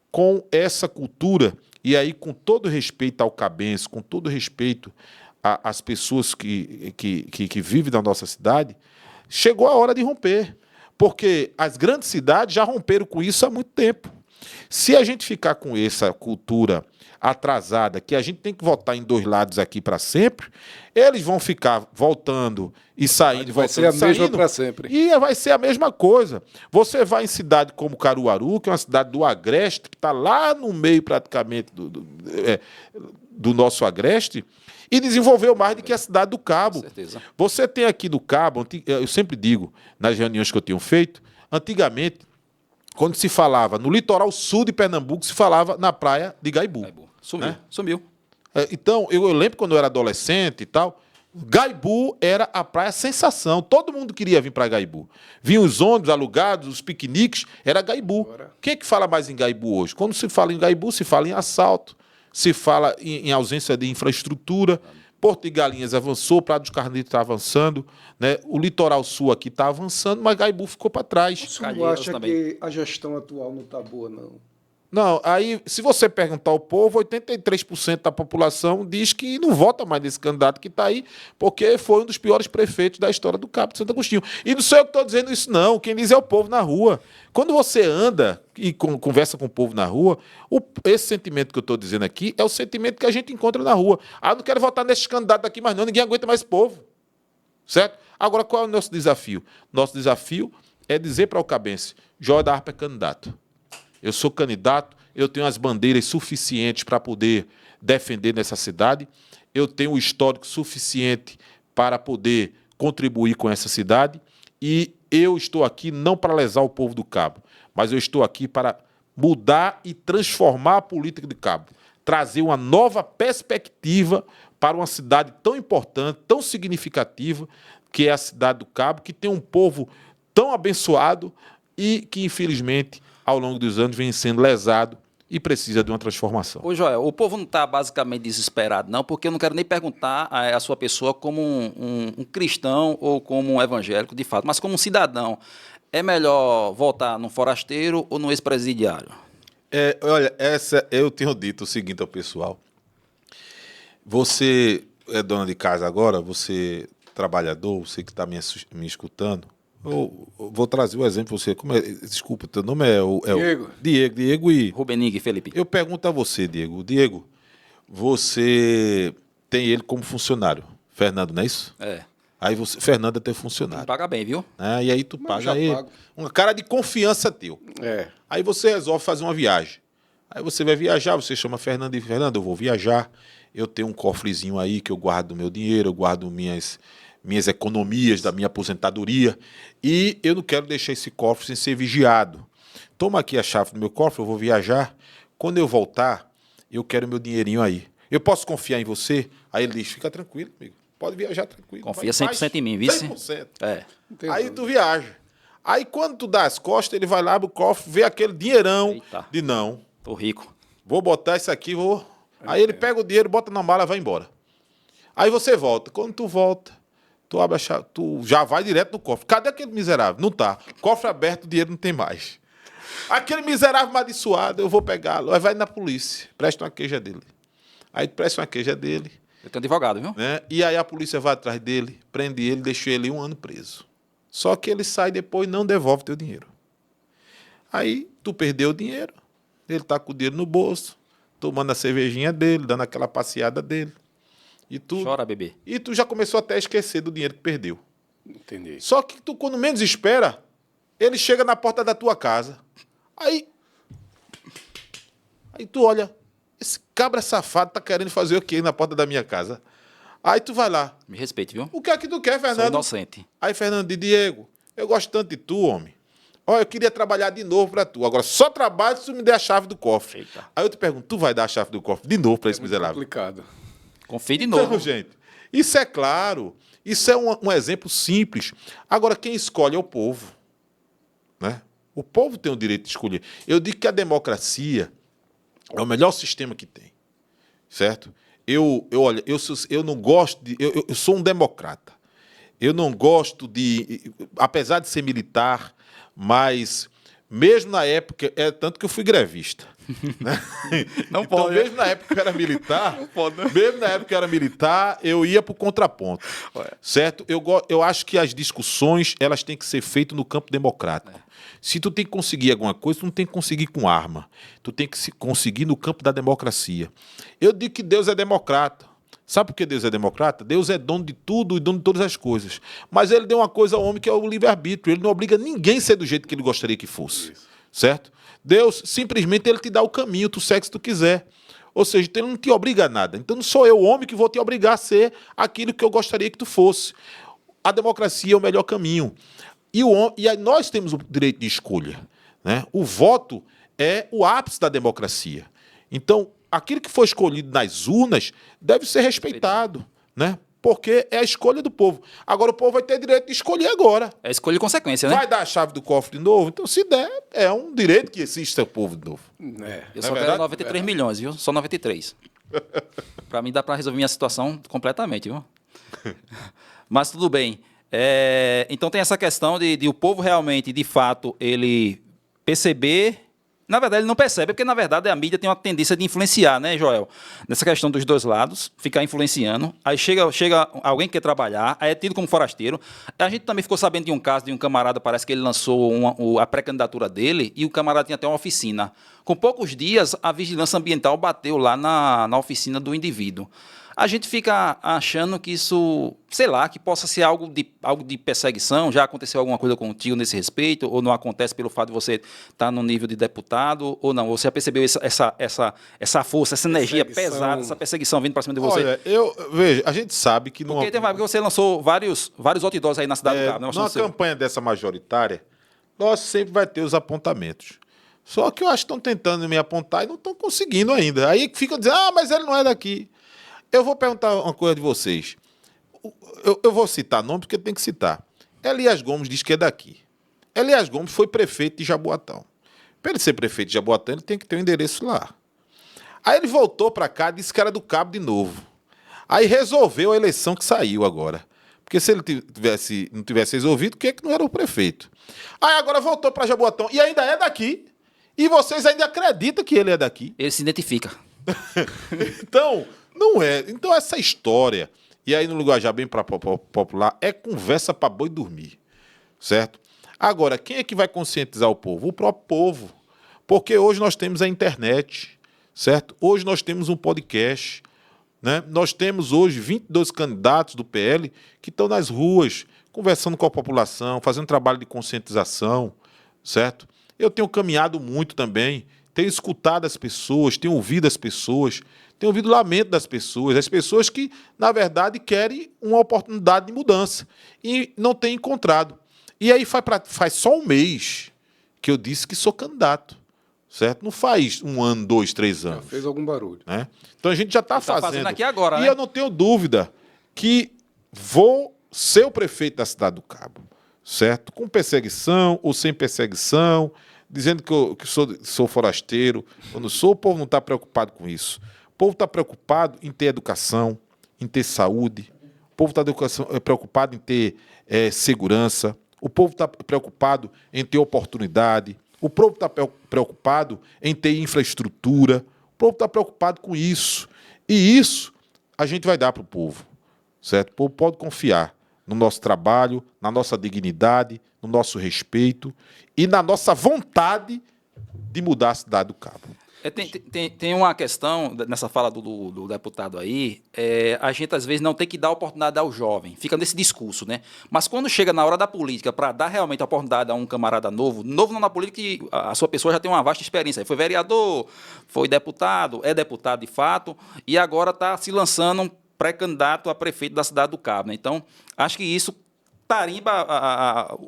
com essa cultura, e aí com todo respeito ao cabense, com todo respeito às pessoas que vivem na nossa cidade, chegou a hora de romper, porque as grandes cidades já romperam com isso há muito tempo. Se a gente ficar com essa cultura atrasada, que a gente tem que votar em dois lados aqui para sempre, eles vão ficar voltando e saindo, vai ser a mesma para sempre. E vai ser a mesma coisa. Você vai em cidade como Caruaru, que é uma cidade do Agreste, que está lá no meio praticamente do nosso Agreste, e desenvolveu mais do que a cidade do Cabo. Com certeza. Você tem aqui do Cabo, eu sempre digo, nas reuniões que eu tenho feito, antigamente, quando se falava no litoral sul de Pernambuco, se falava na praia de Gaibu. Sumiu, né? Sumiu. Então, eu lembro quando eu era adolescente e tal, Gaibu era a praia sensação. Todo mundo queria vir para Gaibu. Vinham os ônibus alugados, os piqueniques, era Gaibu. Quem é que fala mais em Gaibu hoje? Quando se fala em Gaibu, se fala em assalto, se fala em ausência de infraestrutura. Porto de Galinhas avançou, Praia dos Carneiros está avançando, né? O litoral sul aqui está avançando, mas Gaibu ficou para trás. O senhor não Calheiros acha também. que a gestão atual não está boa, não? Não, aí, se você perguntar ao povo, 83% da população diz que não vota mais nesse candidato que está aí, porque foi um dos piores prefeitos da história do Cabo de Santo Agostinho. E não sou eu que estou dizendo isso, não. Quem diz é o povo na rua. Quando você anda e conversa com o povo na rua, esse sentimento que eu estou dizendo aqui é o sentimento que a gente encontra na rua. Ah, não quero votar nesse candidato aqui mais não, ninguém aguenta mais esse povo. Certo? Agora, qual é o nosso desafio? Nosso desafio é dizer para o cabense, Joel da Harpa é candidato. Eu sou candidato, eu tenho as bandeiras suficientes para poder defender nessa cidade, eu tenho o histórico suficiente para poder contribuir com essa cidade e eu estou aqui não para lesar o povo do Cabo, mas eu estou aqui para mudar e transformar a política do Cabo, trazer uma nova perspectiva para uma cidade tão importante, tão significativa, que é a cidade do Cabo, que tem um povo tão abençoado e que, infelizmente, ao longo dos anos, vem sendo lesado e precisa de uma transformação. Ô, Joel, o povo não está basicamente desesperado, não, porque eu não quero nem perguntar a sua pessoa como um cristão ou como um evangélico, de fato, mas como um cidadão. É melhor votar num forasteiro ou num ex-presidiário? Olha, eu tenho dito o seguinte ao pessoal. Você é dona de casa agora, você trabalhador, você que está me escutando, eu vou trazer o exemplo você. Desculpa, teu nome é Diego. Diego e Rubenig, Felipe. eu pergunto a você, Diego. Diego, você tem ele como funcionário. Fernando, não é isso? É. Aí Fernando é teu funcionário. Paga bem, viu? Né? E aí tu Mas paga já ele. pago. Uma cara de confiança teu. É. Aí você resolve fazer uma viagem. Aí você vai viajar, você chama Fernando e Fernando, eu vou viajar. Eu tenho um cofrezinho aí que eu guardo meu dinheiro, eu guardo minhas economias da minha aposentadoria. E eu não quero deixar esse cofre sem ser vigiado. Toma aqui a chave do meu cofre, eu vou viajar. Quando eu voltar, eu quero meu dinheirinho aí. Eu posso confiar em você? Aí ele diz, fica tranquilo, amigo. Pode viajar tranquilo. Confia Vai, 100% em mim, vice? 100%. É. Entendi. Aí tu viaja. Aí quando tu dá as costas, ele vai lá, abre o cofre, vê aquele dinheirão Eita. de não. Tô rico. Vou botar isso aqui, vou. Aí ele pega o dinheiro, bota na mala e vai embora. Aí você volta. Quando tu volta, tu abre a chave, tu já vai direto no cofre. Cadê aquele miserável? Não tá. Cofre aberto, o dinheiro não tem mais. Aquele miserável amaldiçoado, eu vou pegá-lo. Aí vai na polícia, presta uma queixa dele. Aí tu presta uma queixa dele, Eu tenho advogado, viu? né? E aí a polícia vai atrás dele, prende ele, deixa ele 1 ano preso. Só que ele sai depois e não devolve teu dinheiro. Aí tu perdeu o dinheiro, ele tá com o dinheiro no bolso, tomando a cervejinha dele, dando aquela passeada dele. E tudo. Chora, bebê. E tu já começou até a esquecer do dinheiro que perdeu. Entendi. Só que tu, quando menos espera, ele chega na porta da tua casa. Aí tu olha, esse cabra safado tá querendo fazer o quê na porta da minha casa? Aí tu vai lá. Me respeite, viu? O que é que tu quer, Sou Fernando? inocente. Aí Fernando diz, Diego, eu gosto tanto de tu, homem. Olha, eu queria trabalhar de novo pra tu. Agora só trabalho se tu me der a chave do cofre. Eita. Aí eu te pergunto, tu vai dar a chave do cofre de novo pra esse Muito miserável? complicado. Confie de Então, novo. gente, isso é claro. Isso é um exemplo simples. Agora, quem escolhe é o povo. Né? O povo tem o direito de escolher. Eu digo que a democracia é o melhor sistema que tem. Certo? Olha, eu não gosto de... Eu sou um democrata. Eu não gosto de... Apesar de ser militar, mas... Mesmo na época... É tanto que eu fui grevista. Né? Não Então, pode. mesmo na época que eu era militar... pode, né? Mesmo na época que eu era militar, eu ia para o contraponto. Ué. Certo? Eu acho que as discussões elas têm que ser feitas no campo democrático. Se tu tem que conseguir alguma coisa, tu não tem que conseguir com arma. Tu tem que conseguir no campo da democracia. Eu digo que Deus é democrata. Sabe por que Deus é democrata? Deus é dono de tudo e dono de todas as coisas. Mas ele deu uma coisa ao homem que é o livre-arbítrio. Ele não obriga ninguém a ser do jeito que ele gostaria que fosse. Certo? Deus, simplesmente, ele te dá o caminho, tu segue se tu quiser. Ou seja, ele não te obriga a nada. Então não sou eu, homem, que vou te obrigar a ser aquilo que eu gostaria que tu fosse. A democracia é o melhor caminho. E aí nós temos o direito de escolha. Né? O voto é o ápice da democracia. Então, aquilo que foi escolhido nas urnas deve ser respeitado. Né? Porque é a escolha do povo. Agora o povo vai ter direito de escolher agora. É escolha e consequência, né? Vai dar a chave do cofre de novo? Então, se der, é um direito que exista o povo de novo. Eu só quero 93 milhões, viu? Só 93. Para mim dá para resolver minha situação completamente, viu? Mas tudo bem. Então tem essa questão de o povo realmente, de fato, ele perceber. Na verdade, ele não percebe, porque, na verdade, a mídia tem uma tendência de influenciar, né, Joel? Nessa questão dos dois lados, ficar influenciando. Aí chega alguém que quer trabalhar, aí é tido como forasteiro. A gente também ficou sabendo de um caso de um camarada, parece que ele lançou a pré-candidatura dele, e o camarada tinha até uma oficina. Com poucos dias, a vigilância ambiental bateu lá na oficina do indivíduo. A gente fica achando que isso, sei lá, que possa ser algo de perseguição. Já aconteceu alguma coisa contigo nesse respeito? Ou não acontece pelo fato de você estar no nível de deputado? Ou não? Você já percebeu essa força, essa energia pesada, essa perseguição vindo para cima de você? Olha, veja, a gente sabe que... Porque você lançou vários outdoors aí na cidade do Cabo. Né? Numa campanha dessa majoritária, nós sempre vai ter os apontamentos. Só que eu acho que estão tentando me apontar e não estão conseguindo ainda. Aí ficam dizendo, mas ele não é daqui. Eu vou perguntar uma coisa de vocês. Eu vou citar nome porque tem que citar. Elias Gomes diz que é daqui. Elias Gomes foi prefeito de Jaboatão. Para ele ser prefeito de Jaboatão, ele tem que ter um endereço lá. Aí ele voltou para cá e disse que era do Cabo de novo. Aí resolveu a eleição que saiu agora. Porque se ele não tivesse resolvido, o que é que não era o prefeito? Aí agora voltou para Jaboatão e ainda é daqui. E vocês ainda acreditam que ele é daqui. Ele se identifica. Então... Não é. Então, essa história, e aí no linguajar bem popular, é conversa para boi dormir, certo? Agora, quem é que vai conscientizar o povo? O próprio povo. Porque hoje nós temos a internet, certo? Hoje nós temos um podcast, né? Nós temos hoje 22 candidatos do PL que estão nas ruas, conversando com a população, fazendo trabalho de conscientização, certo? Eu tenho caminhado muito também, tenho escutado as pessoas, tenho ouvido as pessoas, tenho ouvido o lamento das pessoas, as pessoas que, na verdade, querem uma oportunidade de mudança e não têm encontrado. E aí faz só um mês que eu disse que sou candidato, certo? Não faz 1 ano, 2, 3 anos. Já fez algum barulho. Né? Então a gente já está fazendo aqui agora, e né? eu não tenho dúvida que vou ser o prefeito da cidade do Cabo, certo? Com perseguição ou sem perseguição, dizendo que sou forasteiro. Quando sou, o povo não está preocupado com isso. O povo está preocupado em ter educação, em ter saúde. O povo está preocupado em ter segurança. O povo está preocupado em ter oportunidade. O povo está preocupado em ter infraestrutura. O povo está preocupado com isso. E isso a gente vai dar para o povo, certo? O povo pode confiar no nosso trabalho, na nossa dignidade, no nosso respeito e na nossa vontade de mudar a cidade do Cabo. Tem uma questão nessa fala do deputado aí, a gente às vezes não tem que dar oportunidade ao jovem, fica nesse discurso, né? Mas quando chega na hora da política, para dar realmente a oportunidade a um camarada novo não na política, que a sua pessoa já tem uma vasta experiência, foi vereador, foi deputado, é deputado de fato, e agora está se lançando um pré-candidato a prefeito da cidade do Cabo, né? Então, acho que isso tarimba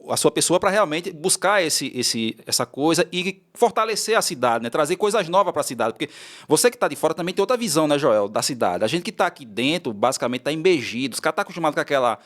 a sua pessoa para realmente buscar essa coisa e fortalecer a cidade, né? Trazer coisas novas para a cidade. Porque você que está de fora também tem outra visão, né, Joel, da cidade. A gente que está aqui dentro, basicamente, está embegido. Os caras estão acostumados com aquela...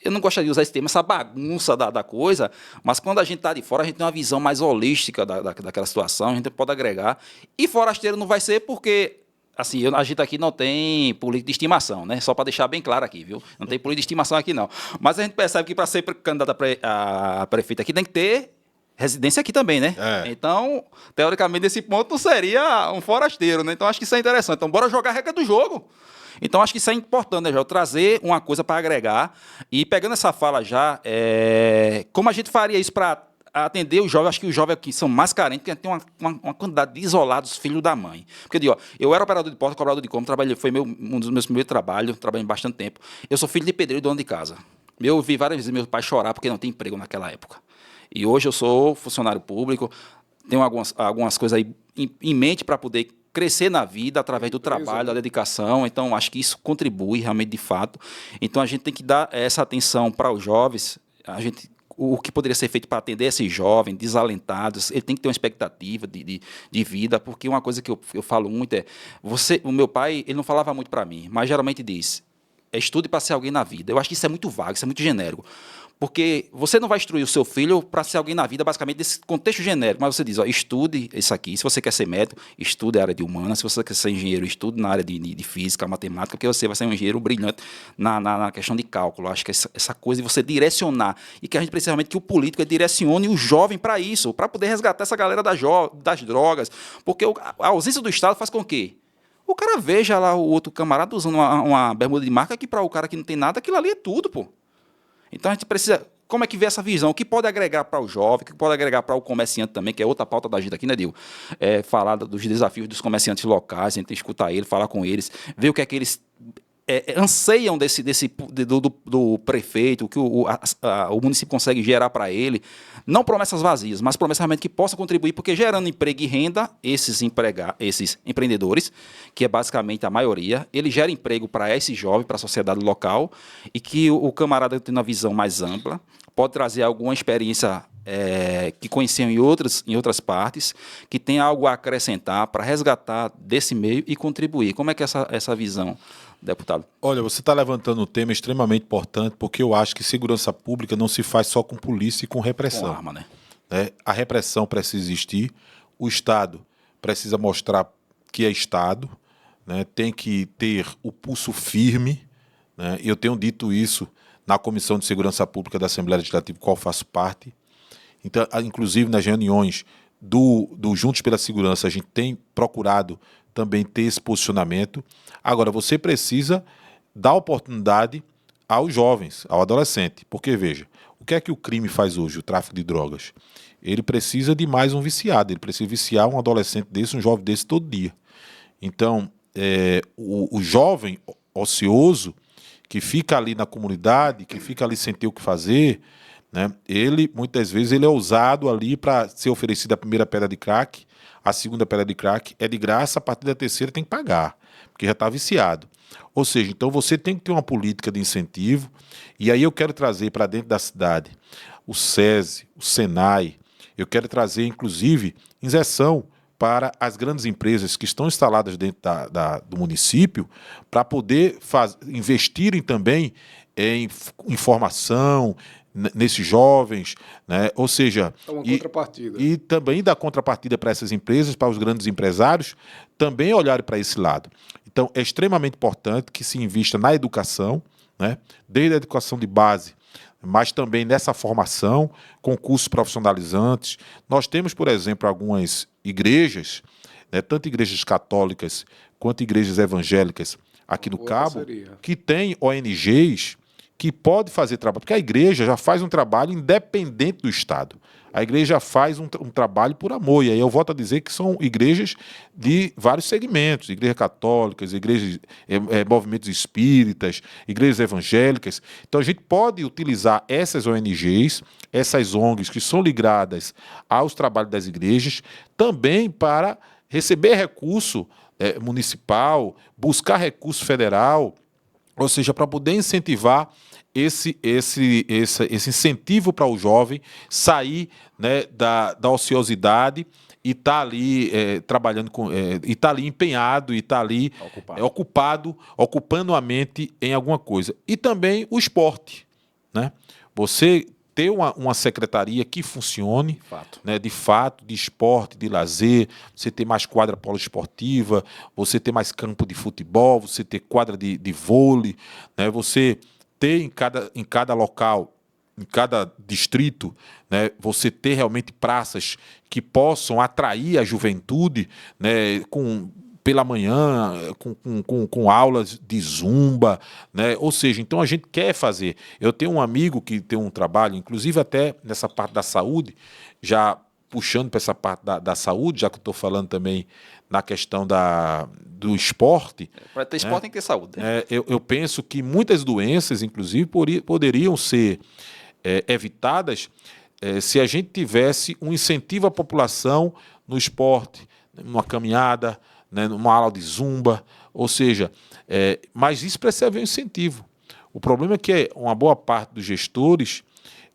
eu não gostaria de usar esse termo, essa bagunça da coisa, mas quando a gente está de fora, a gente tem uma visão mais holística daquela situação, a gente pode agregar. E forasteiro não vai ser porque... Assim, a gente aqui não tem político de estimação, né? Só para deixar bem claro aqui, viu? Não tem político de estimação aqui, não. Mas a gente percebe que para ser candidato a prefeito aqui tem que ter residência aqui também, né? Então, teoricamente, nesse ponto não seria um forasteiro, né? Então, acho que isso é interessante. Então, bora jogar a regra do jogo. Então, acho que isso é importante, né, Joel? Trazer uma coisa para agregar. E pegando essa fala já, como a gente faria isso para atender os jovens? Acho que os jovens aqui são mais carentes, porque tem uma quantidade de isolados, filhos da mãe. Porque, digo, eu era operador de porta, cobrador de compra, foi um dos meus primeiros trabalhos, trabalhei bastante tempo. Eu sou filho de pedreiro e dono de casa. Eu vi várias vezes meu pai chorar porque não tem emprego naquela época. E hoje eu sou funcionário público, tenho algumas coisas aí em mente para poder crescer na vida através do trabalho, da dedicação. Então, acho que isso contribui realmente de fato. Então, a gente tem que dar essa atenção para os jovens. O que poderia ser feito para atender esses jovens desalentados, ele tem que ter uma expectativa de vida, porque uma coisa que eu falo muito o meu pai, ele não falava muito para mim, mas geralmente diz, estude para ser alguém na vida. Eu acho que isso é muito vago, isso é muito genérico. Porque você não vai instruir o seu filho para ser alguém na vida, basicamente, desse contexto genérico. Mas você diz, ó, estude isso aqui. Se você quer ser médico, estude a área de humanas. Se você quer ser engenheiro, estude na área de física, matemática, porque você vai ser um engenheiro brilhante na questão de cálculo. Acho que essa coisa de você direcionar, e que a gente precisa realmente que o político direcione o jovem para isso, para poder resgatar essa galera das drogas. Porque a ausência do Estado faz com que o cara veja lá o outro camarada usando uma bermuda de marca, que para o cara que não tem nada, aquilo ali é tudo, pô. Então a gente precisa, como é que vê essa visão? O que pode agregar para o jovem, o que pode agregar para o comerciante também, que é outra pauta da gente aqui, né, Dil? Falar dos desafios dos comerciantes locais, a gente escutar eles, falar com eles, ver o que é que eles anseiam do prefeito, o que o município consegue gerar para ele. Não promessas vazias, mas promessas realmente que possa contribuir, porque gerando emprego e renda, esses empreendedores, que é basicamente a maioria, ele gera emprego para esse jovem, para a sociedade local, e que o camarada tendo uma visão mais ampla, pode trazer alguma experiência que conheciam em outras partes, que tem algo a acrescentar para resgatar desse meio e contribuir. Como é que é essa visão, deputado? Olha, você está levantando um tema extremamente importante, porque eu acho que segurança pública não se faz só com polícia e com repressão. Com arma, né? A repressão precisa existir, o Estado precisa mostrar que é Estado, né? Tem que ter o pulso firme, né? Eu tenho dito isso na Comissão de Segurança Pública da Assembleia Legislativa, qual faço parte. Então, inclusive nas reuniões do Juntos pela Segurança, a gente tem procurado também ter esse posicionamento. Agora, você precisa dar oportunidade aos jovens, ao adolescente. Porque, veja, o que é que o crime faz hoje, o tráfico de drogas? Ele precisa de mais um viciado, ele precisa viciar um adolescente desse, um jovem desse todo dia. Então, o jovem ocioso, que fica ali na comunidade, que fica ali sem ter o que fazer, né, ele, muitas vezes, ele é usado ali para ser oferecido a primeira pedra de crack, a segunda pedra de crack é de graça, a partir da terceira tem que pagar, porque já está viciado. Ou seja, então você tem que ter uma política de incentivo, e aí eu quero trazer para dentro da cidade o SESI, o SENAI, eu quero trazer, inclusive, inserção para as grandes empresas que estão instaladas dentro do município, para poder investirem também em formação nesses jovens, né? Ou seja, contrapartida. E também dar contrapartida para essas empresas, para os grandes empresários, também olharem para esse lado. Então, é extremamente importante que se invista na educação, né? Desde a educação de base, mas também nessa formação, com cursos profissionalizantes. Nós temos, por exemplo, algumas igrejas, né, tanto igrejas católicas quanto igrejas evangélicas aqui no Cabo, que têm ONGs que podem fazer trabalho, porque a igreja já faz um trabalho independente do Estado. A igreja faz um trabalho por amor, e aí eu volto a dizer que são igrejas de vários segmentos, igrejas católicas, igrejas, movimentos espíritas, igrejas evangélicas. Então a gente pode utilizar essas ONGs, essas ONGs que são ligadas aos trabalhos das igrejas, também para receber recurso municipal, buscar recurso federal, ou seja, para poder incentivar esse incentivo para o jovem sair, né, da ociosidade e estar ali trabalhando e estar ali empenhado e estar ali ocupando a mente em alguma coisa. E também o esporte, né? Você ter uma secretaria que funcione, né, de fato, de esporte, de lazer, você ter mais quadra poliesportiva, você ter mais campo de futebol, você ter quadra de vôlei, né, você ter em cada local, em cada distrito, né, você ter realmente praças que possam atrair a juventude, né, pela manhã, com aulas de zumba, né? Ou seja, então a gente quer fazer. Eu tenho um amigo que tem um trabalho, inclusive até nessa parte da saúde, já puxando para essa parte da saúde, já que eu estou falando também na questão do esporte. Para ter esporte tem que ter saúde. Né? Eu penso que muitas doenças, inclusive, poderiam ser evitadas se a gente tivesse um incentivo à população no esporte, numa caminhada, né, numa aula de zumba, ou seja, mas isso precisa haver um incentivo. O problema é que uma boa parte dos gestores,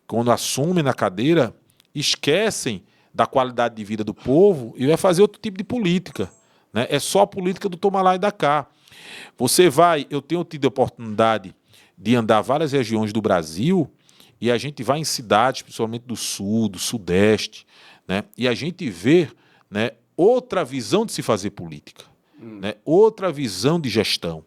quando assumem na cadeira, esquecem da qualidade de vida do povo e vai fazer outro tipo de política, né? É só a política do toma lá e dá cá. Eu tenho tido a oportunidade de andar várias regiões do Brasil e a gente vai em cidades, principalmente do Sul, do Sudeste, né? E a gente vê, né, outra visão de se fazer política, né? Outra visão de gestão.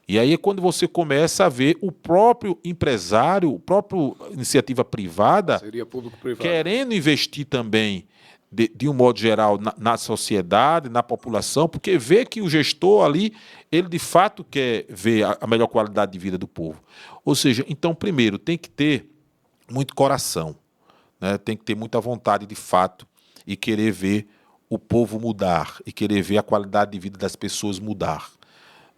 E aí é quando você começa a ver o próprio empresário, o próprio iniciativa privada, Seria público-privado. querendo investir também, de um modo geral, na sociedade, na população, porque vê que o gestor ali, ele de fato quer ver a melhor qualidade de vida do povo. Ou seja, então, primeiro, tem que ter muito coração, né? Tem que ter muita vontade de fato e querer ver o povo mudar, e querer ver a qualidade de vida das pessoas mudar,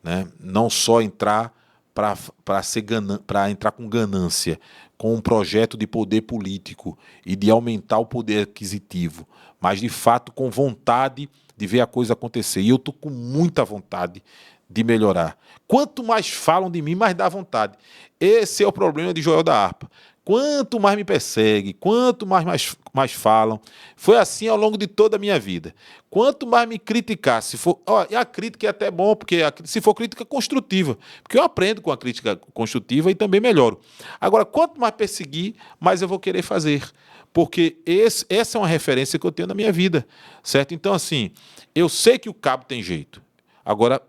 né? Não só entrar para entrar com ganância, com um projeto de poder político e de aumentar o poder aquisitivo, mas de fato com vontade de ver a coisa acontecer. E eu estou com muita vontade de melhorar. Quanto mais falam de mim, mais dá vontade. Esse é o problema de Joel da Harpa. Quanto mais me persegue, quanto mais falam. Foi assim ao longo de toda a minha vida. Quanto mais me criticar, e a crítica é até bom, porque se for crítica construtiva, porque eu aprendo com a crítica construtiva e também melhoro. Agora, quanto mais perseguir, mais eu vou querer fazer. Porque essa é uma referência que eu tenho na minha vida, certo? Então, assim, eu sei que o cabo tem jeito. Agora,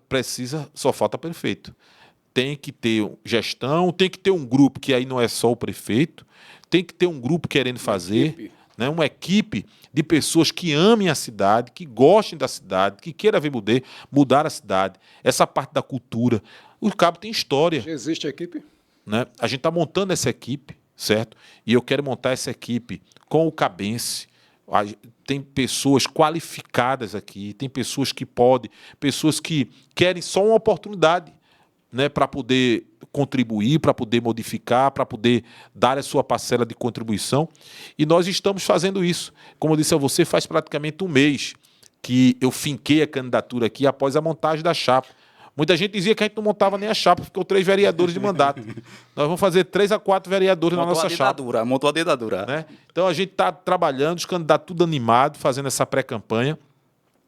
só falta prefeito. Tem que ter gestão, tem que ter um grupo, que aí não é só o prefeito, tem que ter um grupo querendo fazer, né, uma equipe de pessoas que amem a cidade, que gostem da cidade, que queiram ver mudar a cidade, essa parte da cultura. O cabo tem história. Já existe a equipe? Né? A gente está montando essa equipe, certo? E eu quero montar essa equipe com o cabense. Tem pessoas qualificadas aqui, tem pessoas que podem, pessoas que querem só uma oportunidade, né, para poder contribuir, para poder modificar, para poder dar a sua parcela de contribuição. E nós estamos fazendo isso. Como eu disse a você, faz praticamente um mês que eu finquei a candidatura aqui após a montagem da chapa. Muita gente dizia que a gente não montava nem a chapa, ficou 3 vereadores de mandato. Nós vamos fazer 3 a 4 vereadores na nossa chapa. Montou a dedadura. Né? Então a gente está trabalhando, os candidatos tudo animado, fazendo essa pré-campanha.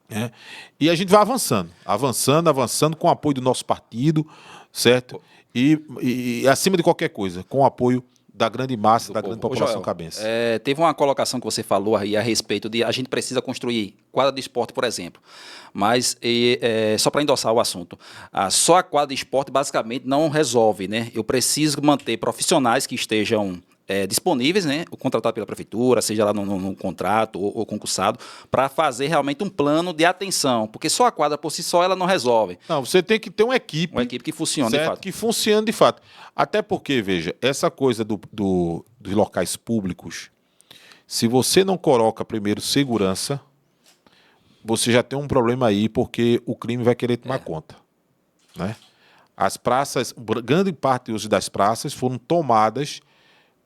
Né? E a gente vai avançando com o apoio do nosso partido, certo? E acima de qualquer coisa, com o apoio da grande massa, da grande população cabense. Teve uma colocação que você falou aí a respeito de a gente precisa construir quadra de esporte, por exemplo. Mas, só para endossar o assunto, só a quadra de esporte basicamente não resolve, né? Eu preciso manter profissionais que estejam disponíveis, né, contratado pela prefeitura, seja lá no contrato ou concursado, para fazer realmente um plano de atenção, porque só a quadra por si só ela não resolve. Não, você tem que ter uma equipe que funcione, certo? De fato. Que funcione de fato. Até porque, veja, essa coisa dos locais públicos, se você não coloca primeiro segurança, você já tem um problema aí, porque o crime vai querer tomar conta, né? As praças, grande parte hoje das praças foram tomadas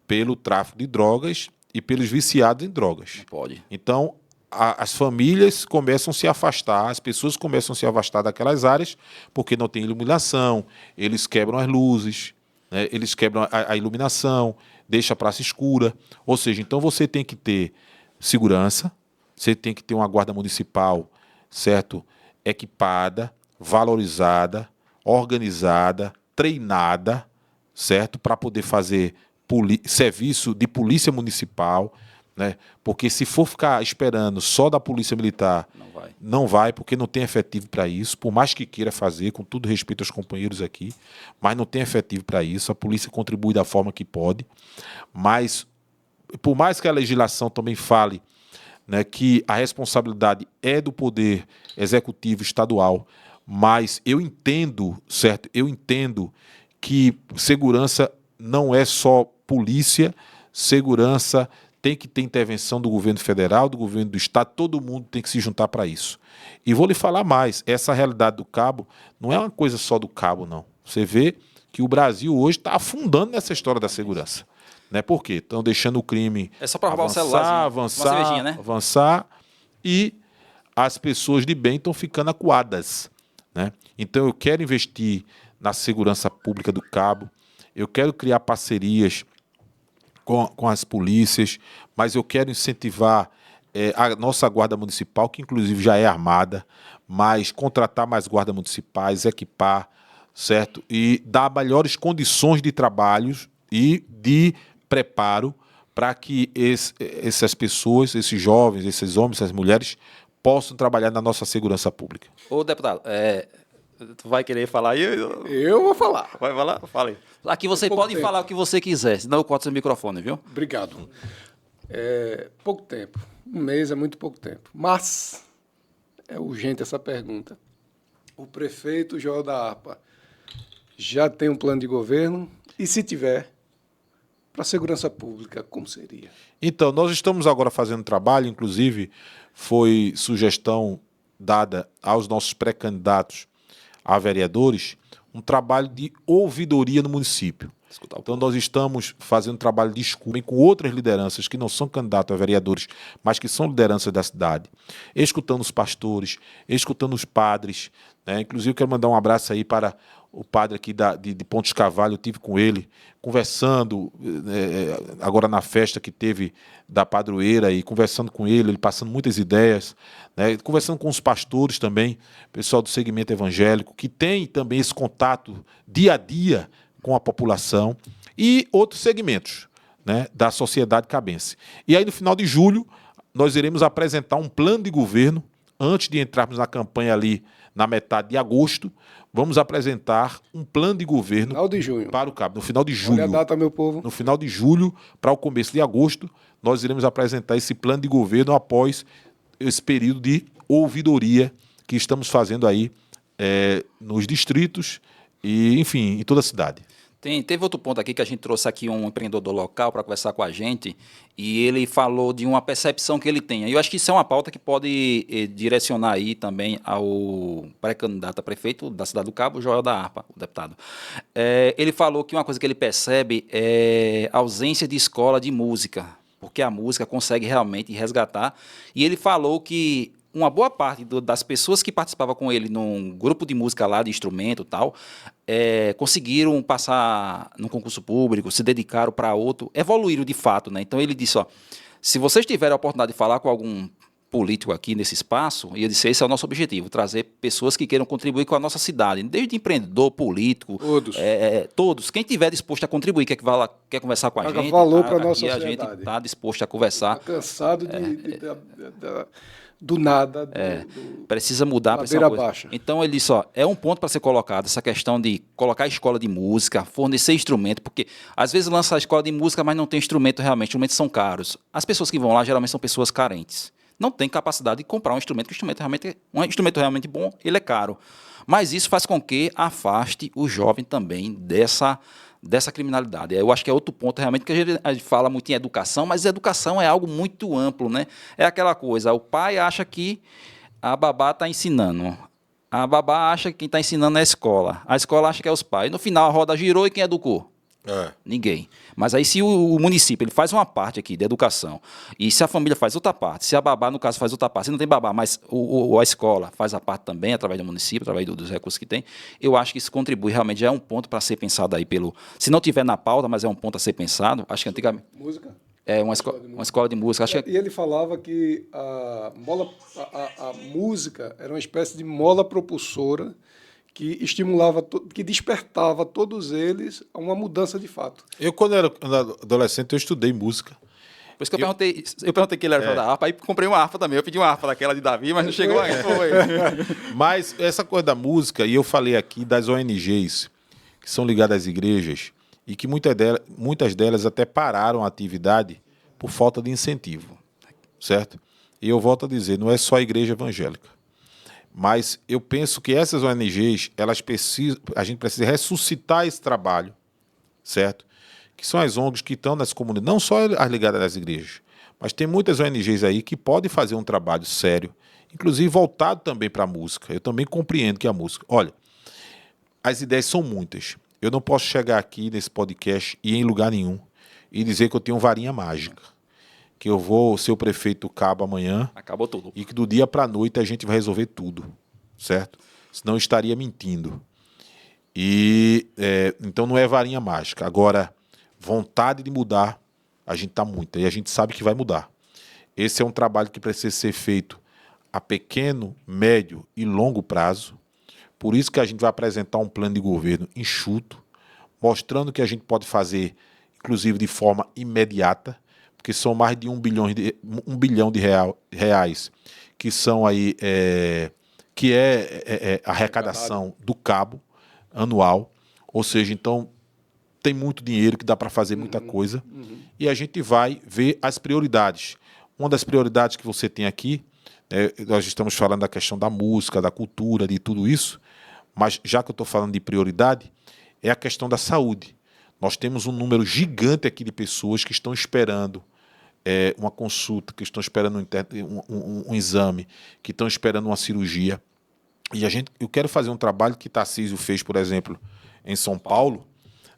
pelo tráfico de drogas e pelos viciados em drogas. Não pode. Então, as famílias começam a se afastar, as pessoas começam a se afastar daquelas áreas porque não tem iluminação, eles quebram as luzes, né? Eles quebram a iluminação, deixa a praça escura. Ou seja, então você tem que ter segurança, você tem que ter uma guarda municipal, certo? Equipada, valorizada, organizada, treinada, certo? Para poder fazer serviço de polícia municipal, né? Porque se for ficar esperando só da polícia militar, não vai, porque não tem efetivo para isso, por mais que queira fazer, com todo respeito aos companheiros aqui, mas não tem efetivo para isso. A polícia contribui da forma que pode, mas por mais que a legislação também fale, né, que a responsabilidade é do poder executivo estadual, mas eu entendo, certo? Eu entendo que segurança não é só polícia, segurança, tem que ter intervenção do governo federal, do governo do estado, todo mundo tem que se juntar para isso. E vou lhe falar mais, essa realidade do cabo não é uma coisa só do cabo, não. Você vê que o Brasil hoje está afundando nessa história da segurança. Né? Por quê? Estão deixando o crime só para roubar um celular, avançar, e as pessoas de bem estão ficando acuadas. Né? Então eu quero investir na segurança pública do cabo, eu quero criar parcerias com as polícias, mas eu quero incentivar a nossa guarda municipal, que inclusive já é armada, mas contratar mais guardas municipais, equipar, certo? E dar melhores condições de trabalhos e de preparo para que essas pessoas, esses jovens, esses homens, essas mulheres possam trabalhar na nossa segurança pública. Ô, deputado, tu vai querer falar aí? Eu vou falar. Vai falar? Fala aí. Aqui você pouco pode tempo. falar o que você quiser, senão eu corto seu microfone, viu? Obrigado. Pouco tempo. Um mês é muito pouco tempo. Mas é urgente essa pergunta. O prefeito Joel da Harpa já tem um plano de governo? E se tiver, para a segurança pública, como seria? Então, nós estamos agora fazendo trabalho, inclusive foi sugestão dada aos nossos pré-candidatos a vereadores, um trabalho de ouvidoria no município. Então, nós estamos fazendo trabalho de escuta com outras lideranças que não são candidatos a vereadores, mas que são lideranças da cidade, escutando os pastores, escutando os padres, né? Inclusive, quero mandar um abraço aí para o padre aqui de Pontes Cavalho, eu tive com ele, conversando agora na festa que teve da padroeira e conversando com ele passando muitas ideias, né? Conversando com os pastores também, pessoal do segmento evangélico, que tem também esse contato dia a dia com a população e outros segmentos, né, da sociedade cabense. E aí, no final de julho, nós iremos apresentar um plano de governo, antes de entrarmos na campanha ali na metade de agosto, vamos apresentar um plano de governo Final de junho. para o Cabo. No final de julho. Olha a data, meu povo. No final de julho, para o começo de agosto, nós iremos apresentar esse plano de governo após esse período de ouvidoria que estamos fazendo aí nos distritos e, enfim, em toda a cidade. Teve outro ponto aqui que a gente trouxe aqui um empreendedor local para conversar com a gente e ele falou de uma percepção que ele tem. E eu acho que isso é uma pauta que pode direcionar aí também ao pré-candidato a prefeito da cidade do Cabo, Joel da Harpa, o deputado. Ele falou que uma coisa que ele percebe é a ausência de escola de música, porque a música consegue realmente resgatar. E ele falou que uma boa parte das pessoas que participavam com ele num grupo de música lá, de instrumento e tal, conseguiram passar no concurso público, se dedicaram para outro, evoluíram de fato, né? Então ele disse, se vocês tiverem a oportunidade de falar com algum político aqui nesse espaço, e eu disse, esse é o nosso objetivo, trazer pessoas que queiram contribuir com a nossa cidade, desde empreendedor, político, todos, quem tiver disposto a contribuir, quer conversar com a gente, valor para a nossa a sociedade. gente está disposto a conversar. Está cansado do nada. Precisa mudar para essa coisa. Baixa. Então ele disse, é um ponto para ser colocado, essa questão de colocar a escola de música, fornecer instrumento, porque às vezes lança a escola de música, mas não tem instrumento realmente, instrumentos são caros. As pessoas que vão lá geralmente são pessoas carentes. Não tem capacidade de comprar um instrumento, que um instrumento realmente bom, ele é caro. Mas isso faz com que afaste o jovem também dessa criminalidade. Eu acho que é outro ponto realmente, que a gente fala muito em educação, mas educação é algo muito amplo, né? É aquela coisa, o pai acha que a babá está ensinando, a babá acha que quem está ensinando é a escola acha que é os pais. No final a roda girou e quem educou? Ninguém. Mas aí se o município ele faz uma parte aqui de educação, e se a família faz outra parte, se a babá, no caso, faz outra parte, se não tem babá, mas a escola faz a parte também, através do município, através dos recursos que tem, eu acho que isso contribui, realmente já é um ponto para ser pensado aí se não tiver na pauta, mas é um ponto a ser pensado, acho que antigamente... Música? Uma escola de música. E ele falava que a música era uma espécie de mola propulsora que estimulava, que despertava todos eles a uma mudança de fato. Eu, quando era adolescente, eu estudei música. Por isso que eu perguntei que ele era da harpa, aí comprei uma harpa também. Eu pedi uma harpa daquela de Davi, mas não chegou aí. Mas essa coisa da música, e eu falei aqui das ONGs, que são ligadas às igrejas, e que muitas delas até pararam a atividade por falta de incentivo, certo? E eu volto a dizer, não é só a igreja evangélica. Mas eu penso que essas ONGs, a gente precisa ressuscitar esse trabalho, certo? Que são as ONGs que estão nas comunidades, não só as ligadas às igrejas, mas tem muitas ONGs aí que podem fazer um trabalho sério, inclusive voltado também para a música. Eu também compreendo que a música... Olha, as ideias são muitas. Eu não posso chegar aqui nesse podcast e ir em lugar nenhum e dizer que eu tenho varinha mágica, que eu vou ser o prefeito do Cabo amanhã. Acabou tudo. E que do dia para a noite a gente vai resolver tudo, certo? Senão eu estaria mentindo. Então não é varinha mágica. Agora, vontade de mudar, a gente está muita. E a gente sabe que vai mudar. Esse é um trabalho que precisa ser feito a pequeno, médio e longo prazo. Por isso que a gente vai apresentar um plano de governo enxuto, mostrando que a gente pode fazer, inclusive de forma imediata, porque são mais de 1 bilhão de reais, que são aí, a arrecadação do cabo anual. Ou seja, então tem muito dinheiro que dá para fazer muita coisa. E a gente vai ver as prioridades. Uma das prioridades que você tem aqui, nós estamos falando da questão da música, da cultura, de tudo isso, mas já que eu estou falando de prioridade, é a questão da saúde. Nós temos um número gigante aqui de pessoas que estão esperando uma consulta, que estão esperando um exame, que estão esperando uma cirurgia. E eu quero fazer um trabalho que Tarcísio fez, por exemplo, em São Paulo,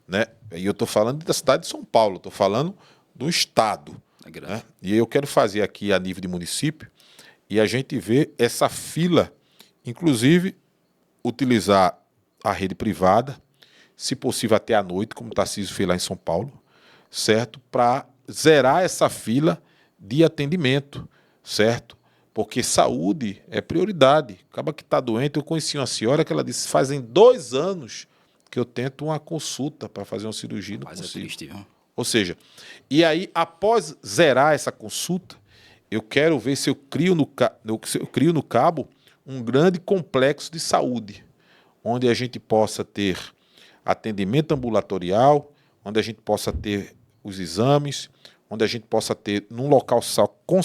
né? E eu estou falando da cidade de São Paulo, estou falando do estado. Né? E eu quero fazer aqui a nível de município e a gente vê essa fila, inclusive utilizar a rede privada, se possível até à noite, como o Tarcísio fez lá em São Paulo, certo? Para zerar essa fila de atendimento, certo? Porque saúde é prioridade. Acaba que está doente. Eu conheci uma senhora que ela disse, fazem 2 anos que eu tento uma consulta para fazer uma cirurgia, não consigo. É triste, viu? Ou seja, e aí, após zerar essa consulta, eu quero ver se eu crio no Cabo um grande complexo de saúde, onde a gente possa ter atendimento ambulatorial, onde a gente possa ter os exames, onde a gente possa ter, num local só, com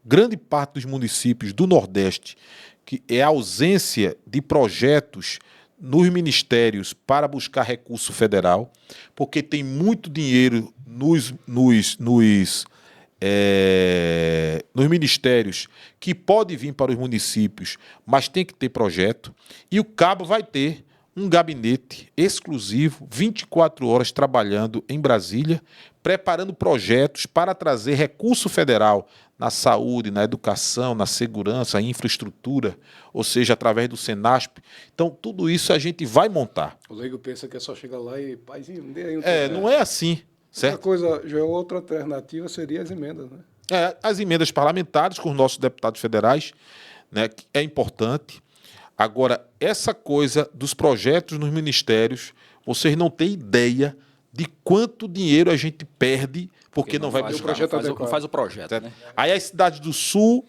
grande parte dos municípios do Nordeste, que é a ausência de projetos nos ministérios para buscar recurso federal, porque tem muito dinheiro nos ministérios que pode vir para os municípios, mas tem que ter projeto. E o Cabo vai ter um gabinete exclusivo, 24 horas trabalhando em Brasília, preparando projetos para trazer recurso federal na saúde, na educação, na segurança, infraestrutura, ou seja, através do Senasp. Então, tudo isso a gente vai montar. O leigo pensa que é só chegar lá e... Paizinho, dê aí não é assim, certo? Outra alternativa seria as emendas, né? As emendas parlamentares com os nossos deputados federais, né, que é importante. Agora, essa coisa dos projetos nos ministérios, vocês não têm ideia de quanto dinheiro a gente perde porque não vai buscar. Não faz o projeto. Né? Aí as cidades do Sul,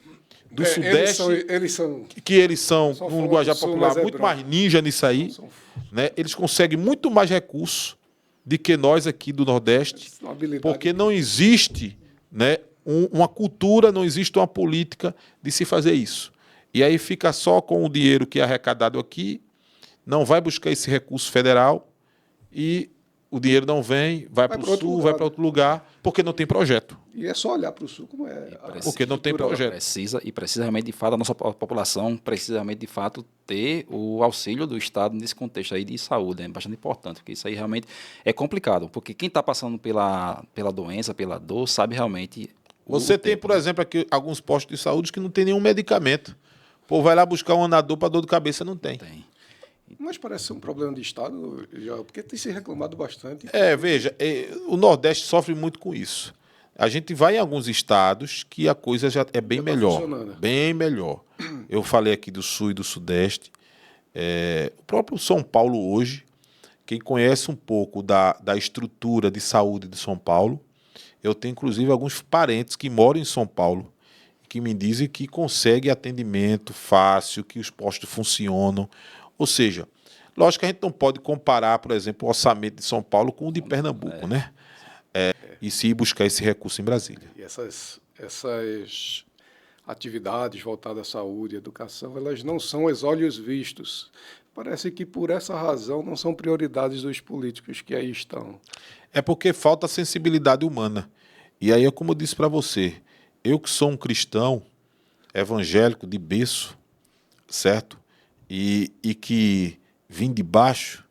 do Sudeste, eles são num linguajar popular, muito mais ninja nisso aí, né? Eles conseguem muito mais recursos do que nós aqui do Nordeste, porque não existe, né, uma cultura, não existe uma política de se fazer isso. E aí fica só com o dinheiro que é arrecadado aqui, não vai buscar esse recurso federal e o dinheiro não vem, vai para o Sul, vai para outro lugar, porque não tem projeto. E é só olhar para o Sul como é. Porque não tem projeto. Precisa realmente, de fato, a nossa população precisa realmente, de fato, ter o auxílio do Estado nesse contexto aí de saúde. É bastante importante, porque isso aí realmente é complicado. Porque quem está passando pela doença, pela dor, sabe realmente... Você tem, por exemplo, aqui alguns postos de saúde que não tem nenhum medicamento. O povo vai lá buscar um andador para dor de cabeça, não tem. Mas parece ser um problema de Estado, já, porque tem se reclamado bastante. Veja, o Nordeste sofre muito com isso. A gente vai em alguns estados que a coisa já é bem melhor. Bem melhor. Eu falei aqui do Sul e do Sudeste. O próprio São Paulo hoje, quem conhece um pouco da estrutura de saúde de São Paulo, eu tenho inclusive alguns parentes que moram em São Paulo, que me dizem que consegue atendimento fácil, que os postos funcionam. Ou seja, lógico que a gente não pode comparar, por exemplo, o orçamento de São Paulo com o de Pernambuco, né? E se buscar esse recurso em Brasília. E essas atividades voltadas à saúde e educação, elas não são aos olhos vistos. Parece que, por essa razão, não são prioridades dos políticos que aí estão. É porque falta sensibilidade humana. E aí é como eu disse para você, eu que sou um cristão evangélico de berço, certo? E que vim de baixo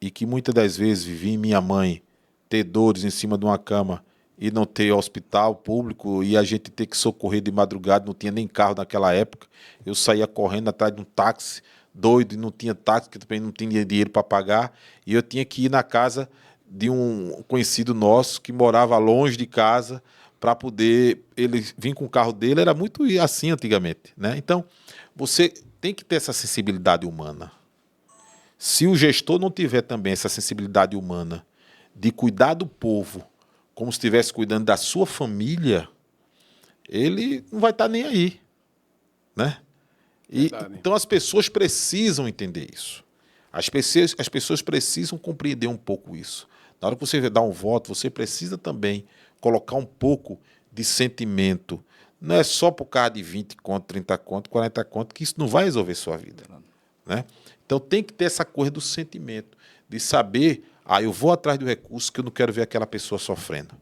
e que muitas das vezes vi minha mãe ter dores em cima de uma cama e não ter hospital público e a gente ter que socorrer de madrugada, não tinha nem carro naquela época. Eu saía correndo atrás de um táxi, doido, e não tinha táxi, que também não tinha dinheiro para pagar, e eu tinha que ir na casa de um conhecido nosso que morava longe de casa para poder ele vir com o carro dele, era muito assim antigamente, né? Então, você tem que ter essa sensibilidade humana. Se o gestor não tiver também essa sensibilidade humana de cuidar do povo como se estivesse cuidando da sua família, ele não vai estar nem aí, né? Então as pessoas precisam entender isso. As pessoas precisam compreender um pouco isso. Na hora que você dá um voto, você precisa também colocar um pouco de sentimento. Não é só por causa de 20 conto, 30 conto, 40 conto, que isso não vai resolver sua vida, né? Então tem que ter essa coisa do sentimento, de saber, eu vou atrás do recurso que eu não quero ver aquela pessoa sofrendo.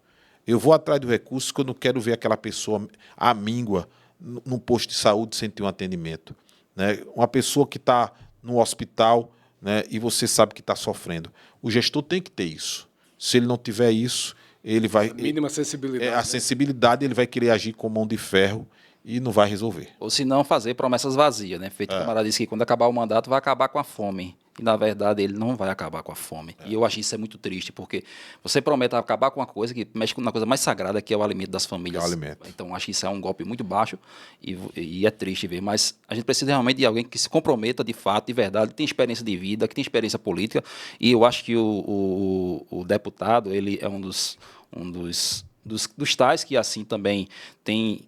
Eu vou atrás do recurso que eu não quero ver aquela pessoa amíngua num posto de saúde sem ter um atendimento, né? Uma pessoa que está no hospital, né, e você sabe que está sofrendo. O gestor tem que ter isso. Se ele não tiver isso, ele vai... A mínima sensibilidade. A sensibilidade, ele vai querer agir com mão de ferro e não vai resolver. Ou se não, fazer promessas vazias, né? Feito o camarada disse que quando acabar o mandato vai acabar com a fome. E, na verdade, ele não vai acabar com a fome. E eu acho isso é muito triste, porque você promete acabar com uma coisa que mexe com uma coisa mais sagrada, que é o alimento das famílias. É o alimento. Então, acho que isso é um golpe muito baixo e é triste ver. Mas a gente precisa realmente de alguém que se comprometa de fato, de verdade, que tem experiência de vida, que tem experiência política. E eu acho que o deputado, ele é um dos tais que, assim, também tem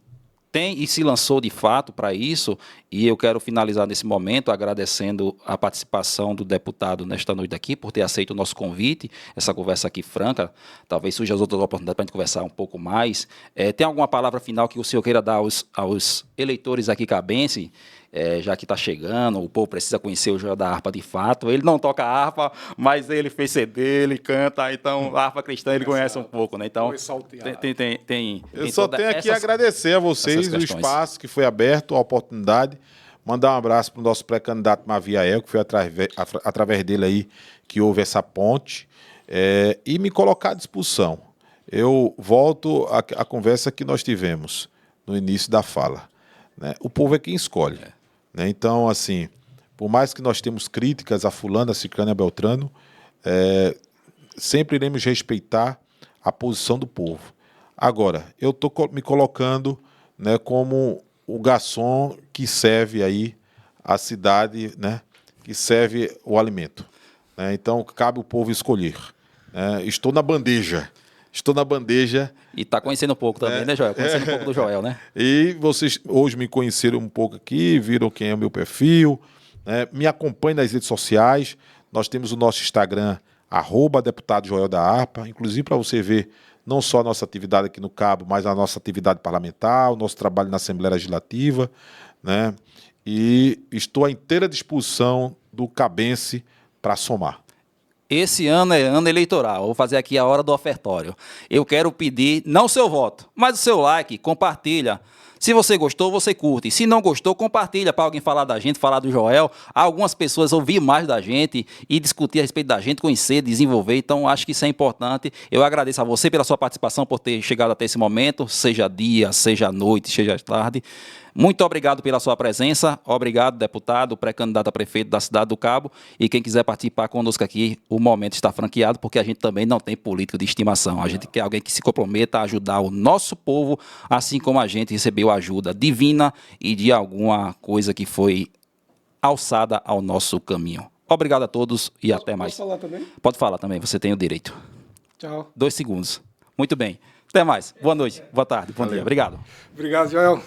e se lançou de fato para isso, e eu quero finalizar nesse momento agradecendo a participação do deputado nesta noite aqui, por ter aceito o nosso convite, essa conversa aqui franca, talvez surjam as outras oportunidades para a gente conversar um pouco mais. Tem alguma palavra final que o senhor queira dar aos eleitores aqui cabenses, já que está chegando, o povo precisa conhecer o Joel da Harpa de fato. Ele não toca harpa, mas ele fez CD, ele canta, então a harpa cristã ele conhece um pouco, né? Então, tem eu só tenho aqui a agradecer a vocês o espaço que foi aberto, a oportunidade. Mandar um abraço para o nosso pré-candidato Maviael, que foi através dele aí que houve essa ponte, e me colocar à disposição. Eu volto à conversa que nós tivemos no início da fala, né? O povo é quem escolhe. Né? Então, assim, por mais que nós temos críticas a fulano, a ciclano e a beltrano, sempre iremos respeitar a posição do povo. Agora, eu estou me colocando, né, como o garçom que serve aí a cidade, né, que serve o alimento. Né? Então, cabe o povo escolher. Estou na bandeja. Estou na bandeja. E está conhecendo um pouco também, né, Joel? Conhecendo um pouco do Joel, né? E vocês hoje me conheceram um pouco aqui, viram quem é o meu perfil, né? Me acompanhem nas redes sociais. Nós temos o nosso Instagram, @deputado Joel da Harpa, inclusive para você ver não só a nossa atividade aqui no Cabo, mas a nossa atividade parlamentar, o nosso trabalho na Assembleia Legislativa, né? E estou à inteira disposição do cabense para somar. Esse ano é ano eleitoral, vou fazer aqui a hora do ofertório. Eu quero pedir, não o seu voto, mas o seu like, compartilha. Se você gostou, você curte. Se não gostou, compartilha para alguém falar da gente, falar do Joel. Algumas pessoas ouvir mais da gente e discutir a respeito da gente, conhecer, desenvolver. Então, acho que isso é importante. Eu agradeço a você pela sua participação, por ter chegado até esse momento, seja dia, seja noite, seja tarde. Muito obrigado pela sua presença. Obrigado, deputado, pré-candidato a prefeito da Cidade do Cabo. E quem quiser participar conosco aqui, o momento está franqueado, porque a gente também não tem político de estimação. A gente quer alguém que se comprometa a ajudar o nosso povo, assim como a gente recebeu ajuda divina e de alguma coisa que foi alçada ao nosso caminho. Obrigado a todos e até mais. Posso falar também? Pode falar também, você tem o direito. Tchau. 2 segundos. Muito bem. Até mais. Boa noite, boa tarde, bom dia. Obrigado. Obrigado, Joel.